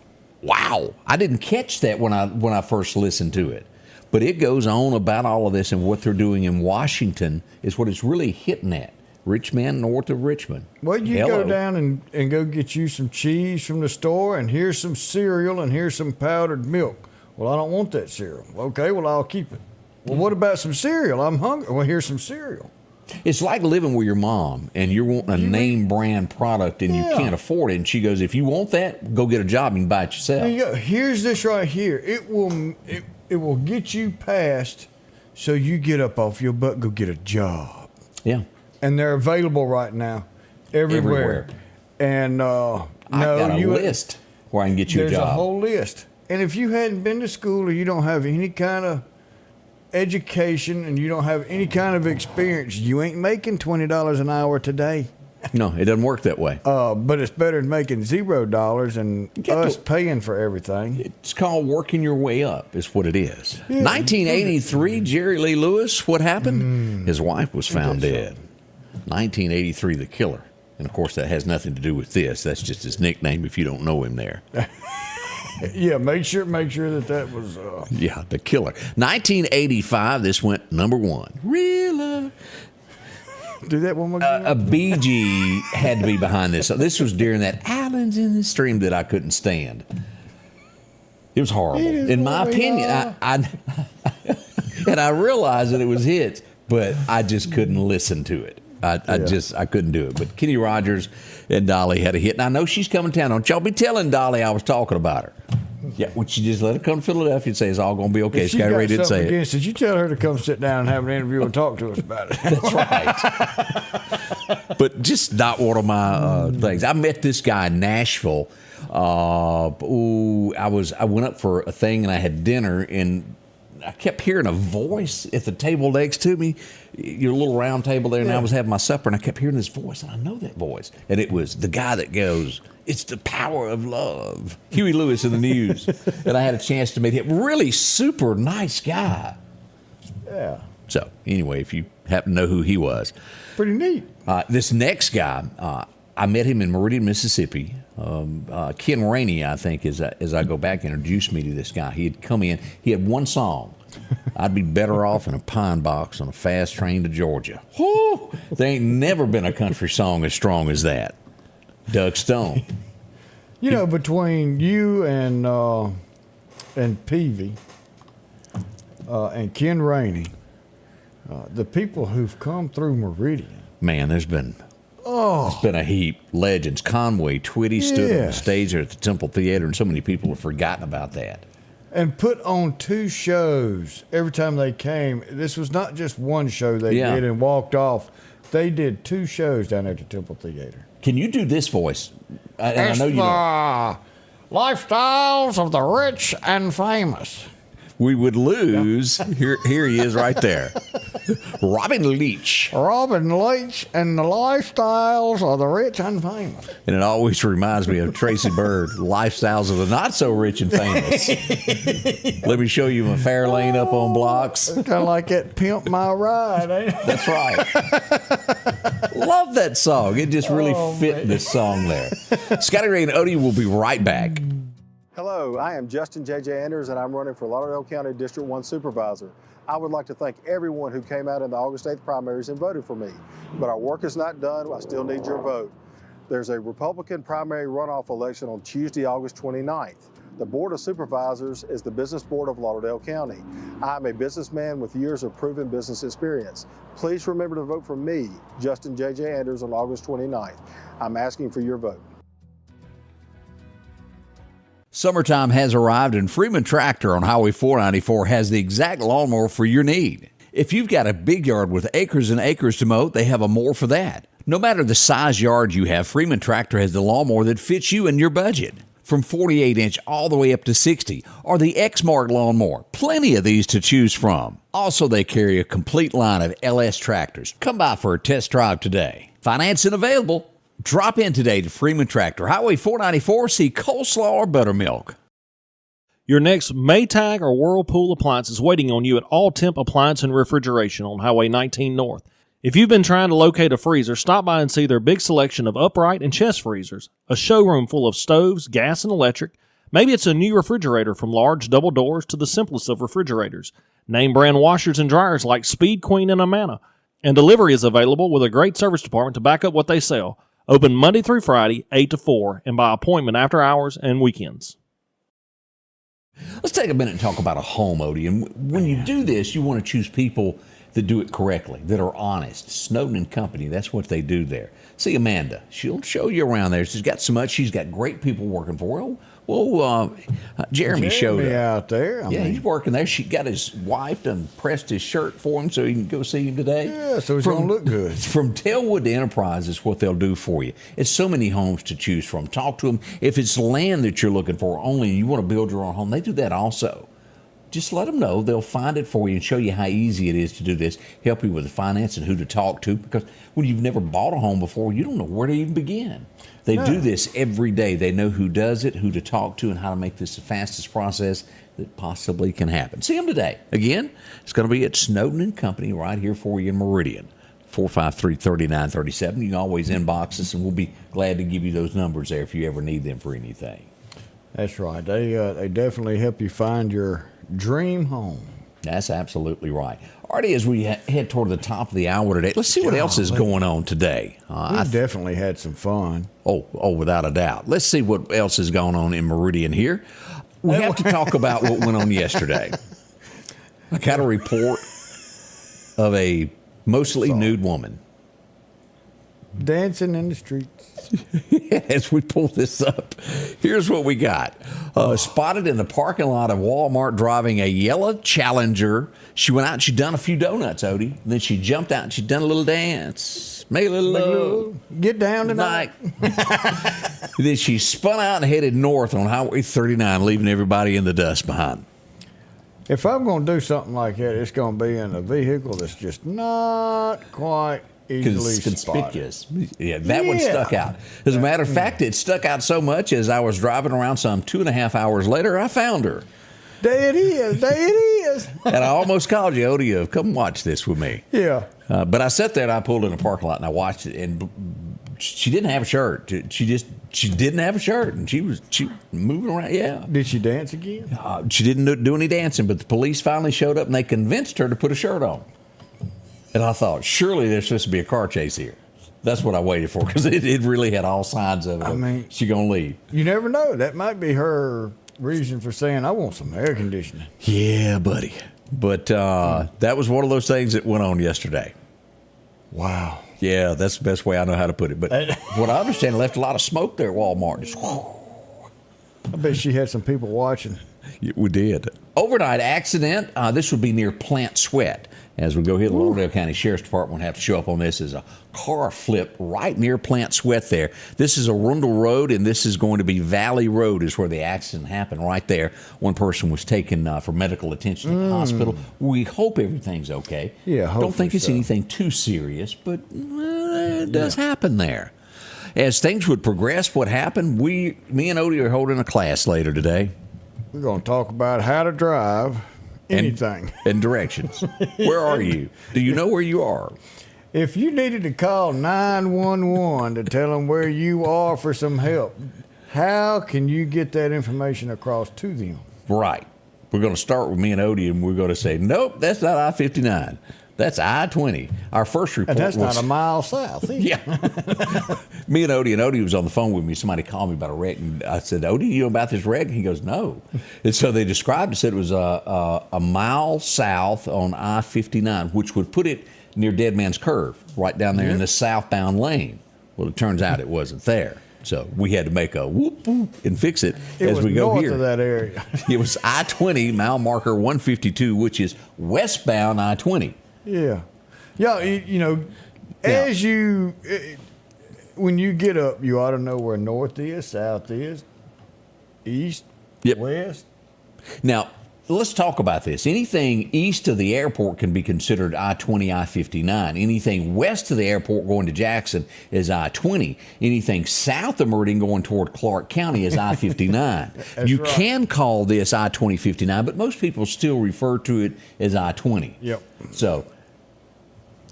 Wow. I didn't catch that when I first listened to it. But it goes on about all of this, and what they're doing in Washington is what it's really hitting at. Richmond, north of Richmond. Well, you go down and go get you some cheese from the store, and here's some cereal, and here's some powdered milk. Well, I don't want that cereal. Okay, well, I'll keep it. Well, what about some cereal? I'm hungry. Well, here's some cereal. It's like living with your mom, and you're wanting a name brand product, and you can't afford it. And she goes, if you want that, go get a job and buy it yourself. There you go. Here's this right here. It will get you past, so you get up off your butt, go get a job. Yeah. And they're available right now everywhere. And I got a list where I can get you a job. There's a whole list. And if you hadn't been to school or you don't have any kind of education and you don't have any kind of experience, you ain't making $20 an hour today. No, it doesn't work that way. But it's better than making $0 and us paying for everything. It's called working your way up, is what it is. Yeah. 1983, Jerry Lee Lewis, what happened? His wife was found dead. 1983, The Killer. And, of course, that has nothing to do with this. That's just his nickname if you don't know him there. Yeah, make sure that was... Yeah, The Killer. 1985, this went number one. Real love. Do that one more again? A BG had to be behind this. This was during that Islands in the Stream that I couldn't stand. It was horrible. In my opinion, I and I realized that it was hits, but I just couldn't listen to it. I couldn't do it. But Kenny Rogers and Dolly had a hit. And I know she's coming to town. Don't y'all be telling Dolly I was talking about her. Yeah, would you just let her come to Philadelphia and say it's all going to be okay? Scotty Ray didn't say it. Did you tell her to come sit down and have an interview and talk to us about it? That's right. But just not one of my things. I met this guy in Nashville. I went up for a thing and I had dinner, and I kept hearing a voice at the table next to me, your little round table there, and I was having my supper, and I kept hearing this voice, and I know that voice. And it was the guy that goes, "It's the power of love." Huey Lewis in the News. And I had a chance to meet him. Really super nice guy. Yeah. So, anyway, if you happen to know who he was. Pretty neat. This next guy, I met him in Meridian, Mississippi. Ken Rainey, I think, as I go back, introduced me to this guy. He had come in. He had one song. I'd be better off in a pine box on a fast train to Georgia. Whoo! There ain't never been a country song as strong as that. Doug Stone. You know, between you and Peavy and Ken Rainey, the people who've come through Meridian. Man, there's been a heap. Legends. Conway Twitty stood on the stage there at the Temple Theater, and so many people have forgotten about that. And put on 2 shows every time they came. This was not just one show they did and walked off. They did 2 shows down at the Temple Theater. Can you do this voice? I know you don't. Lifestyles of the rich and famous. We would lose. Here he is right there. Robin Leach. Robin Leach and the lifestyles of the rich and famous. And it always reminds me of Tracy Bird, lifestyles of the not so rich and famous. Let me show you my Fairlane up on blocks. Kind of like that Pimp My Ride, ain't it? That's right. Love that song. It just really fit this song there. Scotty Ray and Odie will be right back. Hello, I am Justin J.J. Anders, and I'm running for Lauderdale County District 1 Supervisor. I would like to thank everyone who came out in the August 8th primaries and voted for me. But our work is not done. I still need your vote. There's a Republican primary runoff election on Tuesday, August 29th. The Board of Supervisors is the business board of Lauderdale County. I'm a businessman with years of proven business experience. Please remember to vote for me, Justin J.J. Anders, on August 29th. I'm asking for your vote. Summertime has arrived, and Freeman Tractor on Highway 494 has the exact lawnmower for your need. If you've got a big yard with acres and acres to mow, they have a mower for that. No matter the size yard you have, Freeman Tractor has the lawnmower that fits you and your budget. From 48-inch all the way up to 60, or the X-Mark lawnmower. Plenty of these to choose from. Also, they carry a complete line of LS tractors. Come by for a test drive today. Financing available. Drop in today to Freeman Tractor, Highway 494, see coleslaw or buttermilk. Your next Maytag or Whirlpool appliance is waiting on you at All Temp Appliance and Refrigeration on Highway 19 North. If you've been trying to locate a freezer, stop by and see their big selection of upright and chest freezers, a showroom full of stoves, gas, and electric. Maybe it's a new refrigerator from large double doors to the simplest of refrigerators. Name brand washers and dryers like Speed Queen and Amana. And delivery is available with a great service department to back up what they sell. Open Monday through Friday, 8 to 4, and by appointment after hours and weekends. Let's take a minute and talk about a home, Odie. And when you do this, you want to choose people that do it correctly, that are honest. Snowden and Company, that's what they do there. See Amanda. She'll show you around there. She's got so much. She's got great people working for her. Well, Jeremy showed up. Out there. I mean, he's working there. She got his wife done pressed his shirt for him so he can go see him today. Yeah, so he's going to look good. From Tailwood to Enterprise is what they'll do for you. It's so many homes to choose from. Talk to them. If it's land that you're looking for only and you want to build your own home, they do that also. Just let them know. They'll find it for you and show you how easy it is to do this, help you with the finance and who to talk to. Because when you've never bought a home before, you don't know where to even begin. They do this every day. They know who does it, who to talk to, and how to make this the fastest process that possibly can happen. See them today. Again, it's going to be at Snowden and Company right here for you in Meridian. 453-3937. You can always inbox us, and we'll be glad to give you those numbers there if you ever need them for anything. That's right. They definitely help you find your dream home. That's absolutely right. Already, as we head toward the top of the hour today, let's see what else is going on today. We definitely had some fun. Oh, without a doubt. Let's see what else is going on in Meridian here. We have to talk about what went on yesterday. I got a report of a mostly nude woman dancing in the streets. As we pull this up, here's what we got. Spotted in the parking lot of Walmart driving a yellow Challenger. She went out and she done a few donuts, Odie. And then she jumped out and she done a little dance. Made a little love. Get down tonight. Then she spun out and headed north on Highway 39, leaving everybody in the dust behind. If I'm going to do something like that, it's going to be in a vehicle that's just not quite easily conspicuous. Spotted. Yeah, that one stuck out. As a matter of fact, it stuck out so much as I was driving around some 2.5 hours later, I found her. There it is. And I almost called you, Odie, come watch this with me. Yeah. But I sat there and I pulled in a parking lot and I watched it, and She didn't have a shirt. She didn't have a shirt, and she was moving around. Yeah. Did she dance again? She didn't do any dancing, but the police finally showed up and they convinced her to put a shirt on. And I thought, surely there's supposed to be a car chase here. That's what I waited for, because it really had all signs of it. I mean, she gonna leave. You never know. That might be her reason for saying, I want some air conditioning. Yeah, buddy. But that was one of those things that went on yesterday. Wow. Yeah, that's the best way I know how to put it. But what I understand, it left a lot of smoke there at Walmart. Just, I bet she had some people watching. We did. Overnight accident. This would be near Plant Sweatt. As we go here, the Lauderdale County Sheriff's Department will have to show up on this as a car flip right near Plant Sweatt there. This is Arundel Road, and this is going to be Valley Road is where the accident happened right there. One person was taken for medical attention to the hospital. We hope everything's okay. Yeah, don't think it's so. anything too serious, but it does happen there. As things would progress, what happened, me and Odie are holding a class later today. We're going to talk about how to drive anything. And directions. Where are you? Do you know where you are? If you needed to call 911 to tell them where you are for some help, how can you get that information across to them? Right. We're going to start with me and Odie, and we're going to say, nope, that's not I-59. That's I-20. Our first report and that's not a mile south either. Yeah. Me and Odie was on the phone with me. Somebody called me about a wreck, and I said, Odie, you know about this wreck? And he goes, no. And so they described it, said it was a mile south on I-59, which would put it near Dead Man's Curve, right down there in the southbound lane. Well, it turns out it wasn't there. So we had to make a whoop whoop and fix it as we go north here. Of that area. It was I-20, mile marker 152, which is westbound I-20. Yeah. Yeah, you know, as you, when you get up, you ought to know where north is, south is, east, west. Now, let's talk about this. Anything east of the airport can be considered I-20, I-59. Anything west of the airport going to Jackson is I-20. Anything south of Meridian going toward Clark County is I-59. You can call this I-20-59, but most people still refer to it as I-20. Yep. So.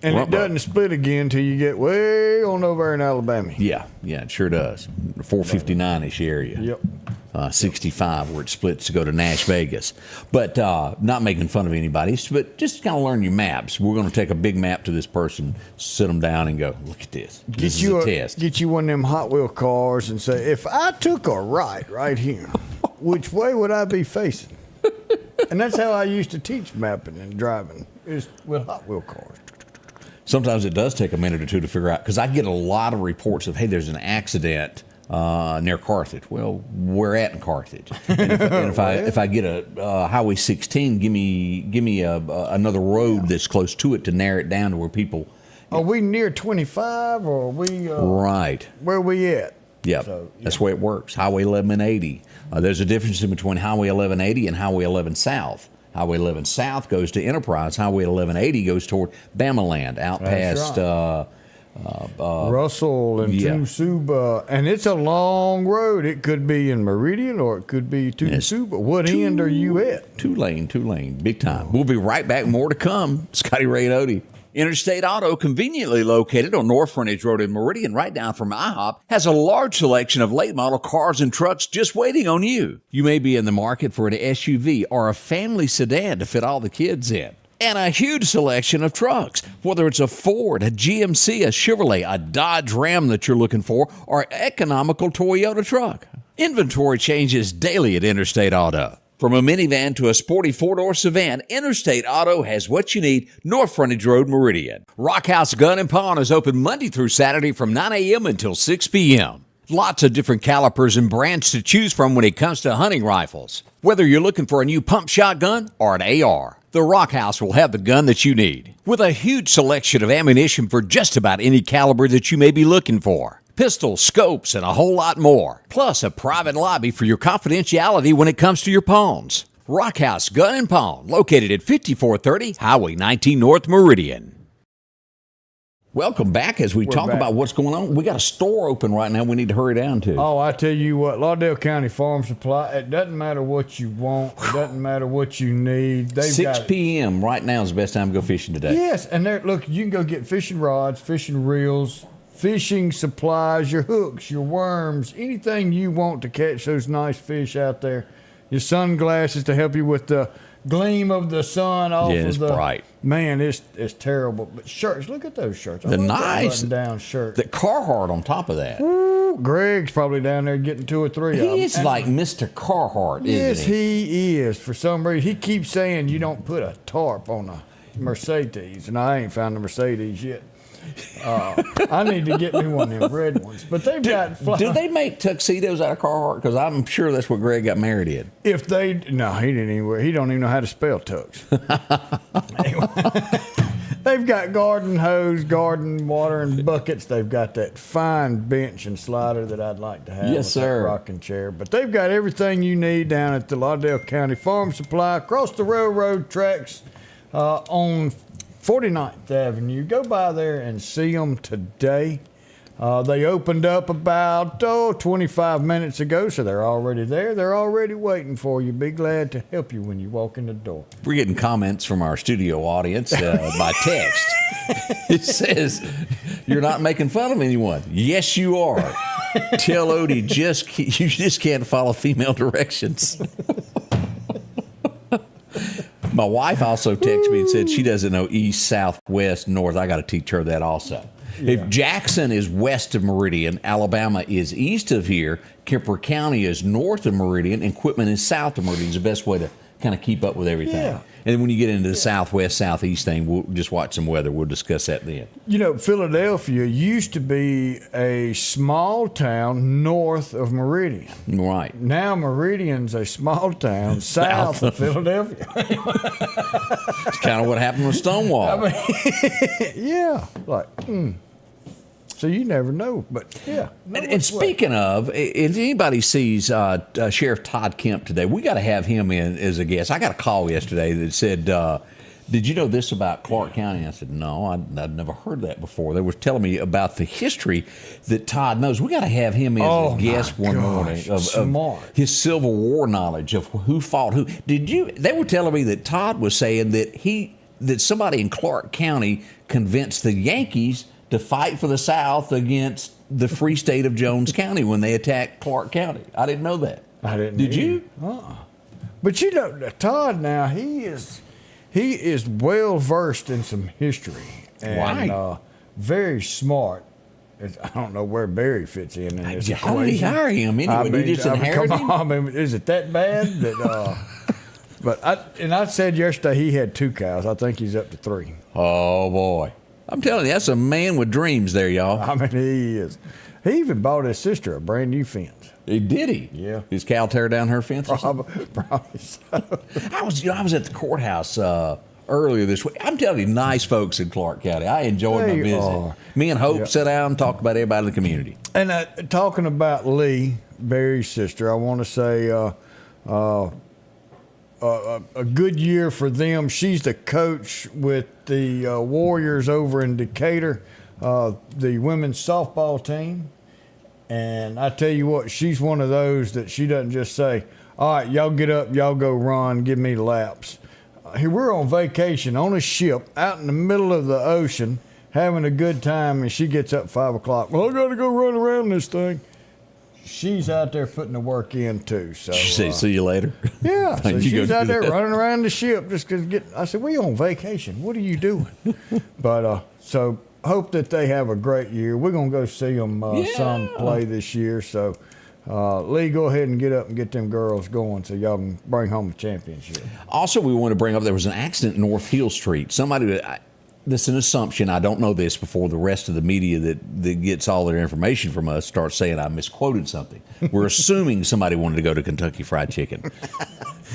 And it doesn't split again until you get way on over in Alabama. Yeah, it sure does. 459-ish area. Yep. 65 where it splits to go to Nash Vegas. But not making fun of anybody, but just kind of learn your maps. We're going to take a big map to this person, sit them down and go, look at this. This is a test. Get you one of them Hot Wheel cars and say, if I took a right here, which way would I be facing? And that's how I used to teach mapping and driving, is with Hot Wheel cars. Sometimes it does take a minute or two to figure out, because I get a lot of reports of, hey, there's an accident near Carthage. Well, we're at in Carthage. And if I get a Highway 16, give me another road that's close to it to narrow it down to where people. Are we near 25 or are we? Right. Where are we at? Yep. So, that's the way it works. Highway 1180. There's a difference in between Highway 1180 and Highway 11 South. Highway 11 South goes to Enterprise. Highway 1180 goes toward Bamaland, out past Russell and Tusuba. And it's a long road. It could be in Meridian or it could be Tusuba. What end are you at? Two lane, big time. We'll be right back. More to come. Scotty Ray and Odie. Interstate Auto, conveniently located on North Frontage Road in Meridian, right down from IHOP, has a large selection of late model cars and trucks just waiting on you. You may be in the market for an SUV or a family sedan to fit all the kids in. And a huge selection of trucks, whether it's a Ford, a GMC, a Chevrolet, a Dodge Ram that you're looking for, or an economical Toyota truck. Inventory changes daily at Interstate Auto. From a minivan to a sporty four-door sedan, Interstate Auto has what you need, North Frontage Road, Meridian. Rockhouse Gun and Pawn is open Monday through Saturday from 9 a.m. until 6 p.m. Lots of different calipers and brands to choose from when it comes to hunting rifles. Whether you're looking for a new pump shotgun or an AR, the Rockhouse will have the gun that you need. With a huge selection of ammunition for just about any caliber that you may be looking for. Pistols, scopes, and a whole lot more. Plus a private lobby for your confidentiality when it comes to your pawns. Rockhouse Gun and Pawn, located at 5430 Highway 19 North Meridian. Welcome back as we talk about what's going on. We got a store open right now we need to hurry down to. Oh, I tell you what, Lauderdale County Farm Supply, it doesn't matter what you want. It doesn't matter what you need. 6 p.m. right now is the best time to go fishing today. Yes, and there, look, you can go get fishing rods, fishing reels, fishing supplies, your hooks, your worms, anything you want to catch those nice fish out there. Your sunglasses to help you with the gleam of the sun off it's of the bright. Man, it's terrible. But shirts, look at those shirts. The nice button-down shirt. The Carhartt on top of that. Ooh, Greg's probably down there getting 2 or 3 of them. He is like Mr. Carhartt, yes, isn't he? he is. For some reason, he keeps saying you don't put a tarp on a Mercedes, and I ain't found the Mercedes yet. I need to get me one of them red ones. But they've got Do they make tuxedos out of Carhartt? Because I'm sure that's what Greg got married in. If they no, he didn't even wear. He don't even know how to spell tux. They've got garden hose, garden watering buckets. They've got that fine bench and slider that I'd like to have. Yes, with sir. That rocking chair. But they've got everything you need down at the Lauderdale County Farm Supply across the railroad tracks on 49th Avenue. Go by there and see them today. They opened up about 25 minutes ago, so they're already there. They're already waiting for you. Be glad to help you when you walk in the door. We're getting comments from our studio audience by text. It says, "You're not making fun of anyone." Yes, you are. Tell Odie you just can't follow female directions. My wife also texted me and said she doesn't know east, south, west, north. I got to teach her that also. Yeah. If Jackson is west of Meridian, Alabama is east of here, Kemper County is north of Meridian, and Quitman is south of Meridian. Is the best way to kind of keep up with everything. Yeah. And then when you get into the southwest, southeast thing, we'll just watch some weather. We'll discuss that then. You know, Philadelphia used to be a small town north of Meridian. Right. Now Meridian's a small town south of Philadelphia. It's kind of what happened with Stonewall. I mean, yeah. Like, So you never know, but yeah. And speaking of, if anybody sees Sheriff Todd Kemp today, we got to have him in as a guest. I got a call yesterday that said, "Did you know this about Clark County?" I said, "No, I'd never heard that before." They were telling me about the history that Todd knows. We got to have him as a guest one morning of his Civil War knowledge of who fought who. They were telling me that Todd was saying that somebody in Clark County convinced the Yankees to fight for the South against the Free State of Jones County when they attacked Clark County. I didn't know that. I didn't. Did you? But you know, Todd now he is well versed in some history and very smart. I don't know where Barry fits in this equation. How did he hire him anyway? He just inherited him? I mean, is it that bad? But I said yesterday he had 2 cows. I think he's up to 3. Oh boy. I'm telling you, that's a man with dreams there, y'all. I mean, he is. He even bought his sister a brand new fence. Did he? Yeah. His cow tear down her fence? Probably so. I was at the courthouse earlier this week. I'm telling you, nice folks in Clark County. I enjoyed my visit. Me and Hope sat down and talked about everybody in the community. And talking about Lee, Barry's sister, I want to say a good year for them. She's the coach with the Warriors over in Decatur, the women's softball team. And I tell you what, she's one of those that she doesn't just say, "All right, y'all get up, y'all go run, give me laps." Here we're on vacation on a ship out in the middle of the ocean, having a good time, and she gets up 5 o'clock. "Well, I got to go run around this thing." She's out there putting the work in too. So she said, "See you later." Yeah, so she's out there running around the ship just because I said, "We on vacation. What are you doing?" But so hope that they have a great year. We're gonna go see them some play this year. So Lee, go ahead and get up and get them girls going so y'all can bring home a championship. Also, we want to bring up there was an accident in North Hill Street. Somebody. This is an assumption. I don't know this before the rest of the media that gets all their information from us starts saying I misquoted something. We're assuming somebody wanted to go to Kentucky Fried Chicken.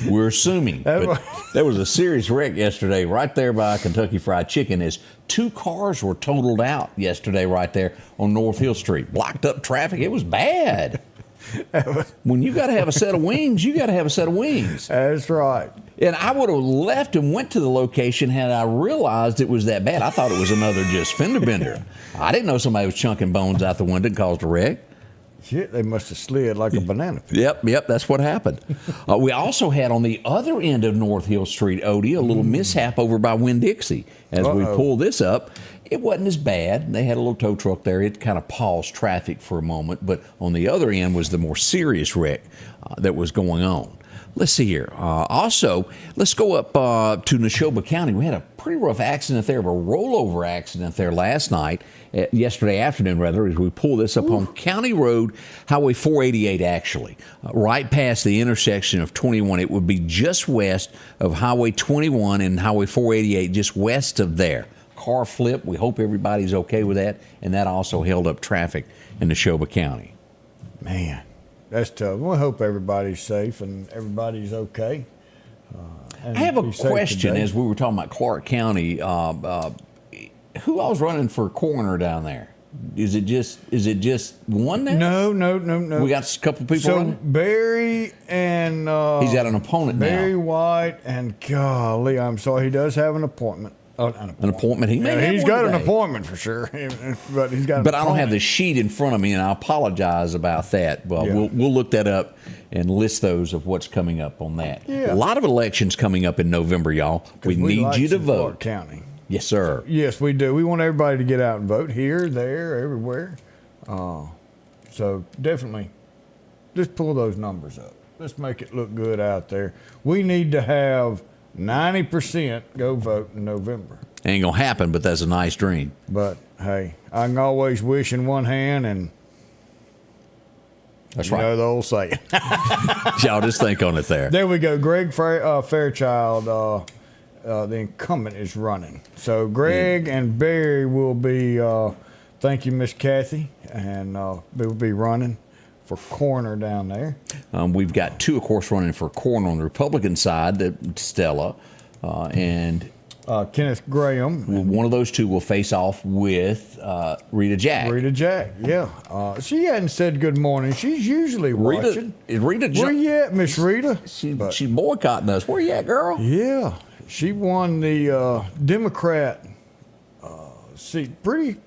We're assuming. But there was a serious wreck yesterday right there by Kentucky Fried Chicken as 2 cars were totaled out yesterday right there on North Hill Street. Blocked up traffic. It was bad. When you got to have a set of wings, you got to have a set of wings. That's right. And I would have left and went to the location had I realized it was that bad. I thought it was another just fender bender. I didn't know somebody was chunking bones out the window and caused a wreck. Shit, they must have slid like a banana peel. Yep, that's what happened. We also had on the other end of North Hill Street, Odie, a little mishap over by Winn-Dixie. As we pull this up, it wasn't as bad. They had a little tow truck there. It kind of paused traffic for a moment, but on the other end was the more serious wreck that was going on. Let's see here. Also, let's go up to Neshoba County. We had a pretty rough accident there, a rollover accident there last night, yesterday afternoon, rather, as we pull this up on County Road, Highway 488, actually, right past the intersection of 21. It would be just west of Highway 21 and Highway 488, just west of there. Car flip. We hope everybody's okay with that, and that also held up traffic in Neshoba County. Man. That's tough. We hope everybody's safe and everybody's okay. I have a question as we were talking about Clark County. Who all's running for coroner down there? Is it just one now? No. We got a couple people running? Barry and he's got an opponent Barry now. White and golly, I'm sorry, he does have an appointment. An appointment. He's got an appointment for sure, but he's got. But I don't have the sheet in front of me, and I apologize about that. Well, we'll look that up and list those of what's coming up on that. Yeah. A lot of elections coming up in November, y'all. We need you to vote. Clark County. Yes, sir. Yes, we do. We want everybody to get out and vote here, there, everywhere. So definitely, just pull those numbers up. Let's make it look good out there. We need to have 90% go vote in November. Ain't gonna happen, but that's a nice dream. But hey, I can always wish in one hand, and that's you right. know the old saying. Y'all just think on it there. There we go. Greg Fairchild, the incumbent, is running. So Greg and Barry will be. Thank you, Miss Kathy, and they will be running for coroner down there. We've got two, of course, running for coroner on the Republican side, Stella and Kenneth Graham. One of those two will face off with Rita Jack. Rita Jack, yeah. She hadn't said good morning. She's usually watching. Rita where you at, Miss Rita? She's boycotting us. Where you at, girl? Yeah. She won the Democrat seat pretty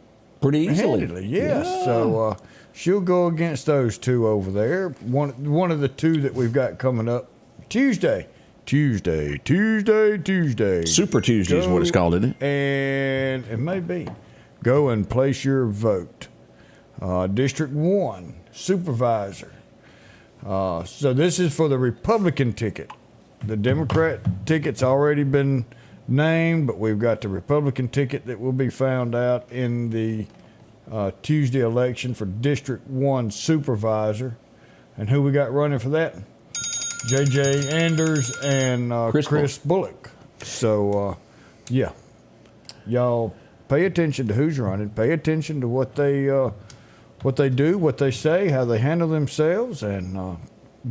easily. Handedly, yes. Yeah. So she'll go against those two over there. One of the two that we've got coming up Tuesday. Super Tuesday is what it's called, isn't it? And it may be. Go and place your vote. District 1, Supervisor. So this is for the Republican ticket. The Democrat ticket's already been named, but we've got the Republican ticket that will be found out in the Tuesday election for District 1 Supervisor. And who we got running for that? J.J. Anders and Chris Bullock. So, yeah. Y'all pay attention to who's running. Pay attention to what they do, what they say, how they handle themselves, and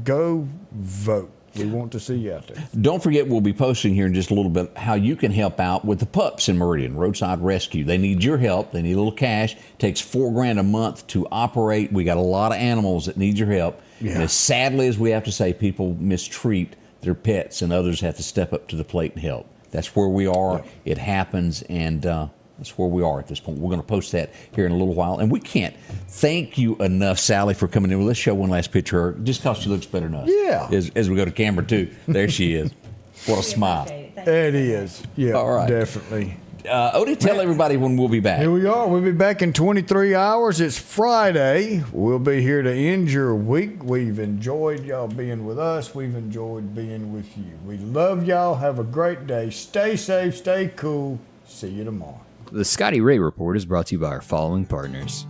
go vote. We want to see you out there. Don't forget, we'll be posting here in just a little bit how you can help out with the pups in Meridian, Roadside Rescue. They need your help. They need a little cash. It takes $4,000 a month to operate. We got a lot of animals that need your help. Yeah. And as sadly as we have to say, people mistreat their pets, and others have to step up to the plate and help. That's where we are. Yeah. It happens, and that's where we are at this point. We're going to post that here in a little while. And we can't thank you enough, Sally, for coming in. Well, let's show one last picture of her, just because she looks better than us. Yeah. As we go to camera 2. There she is. What a smile. It is. Yeah, all right. Definitely. Odie, tell everybody when we'll be back. Here we are. We'll be back in 23 hours. It's Friday. We'll be here to end your week. We've enjoyed y'all being with us. We've enjoyed being with you. We love y'all. Have a great day. Stay safe. Stay cool. See you tomorrow. The Scotty Ray Report is brought to you by our following partners.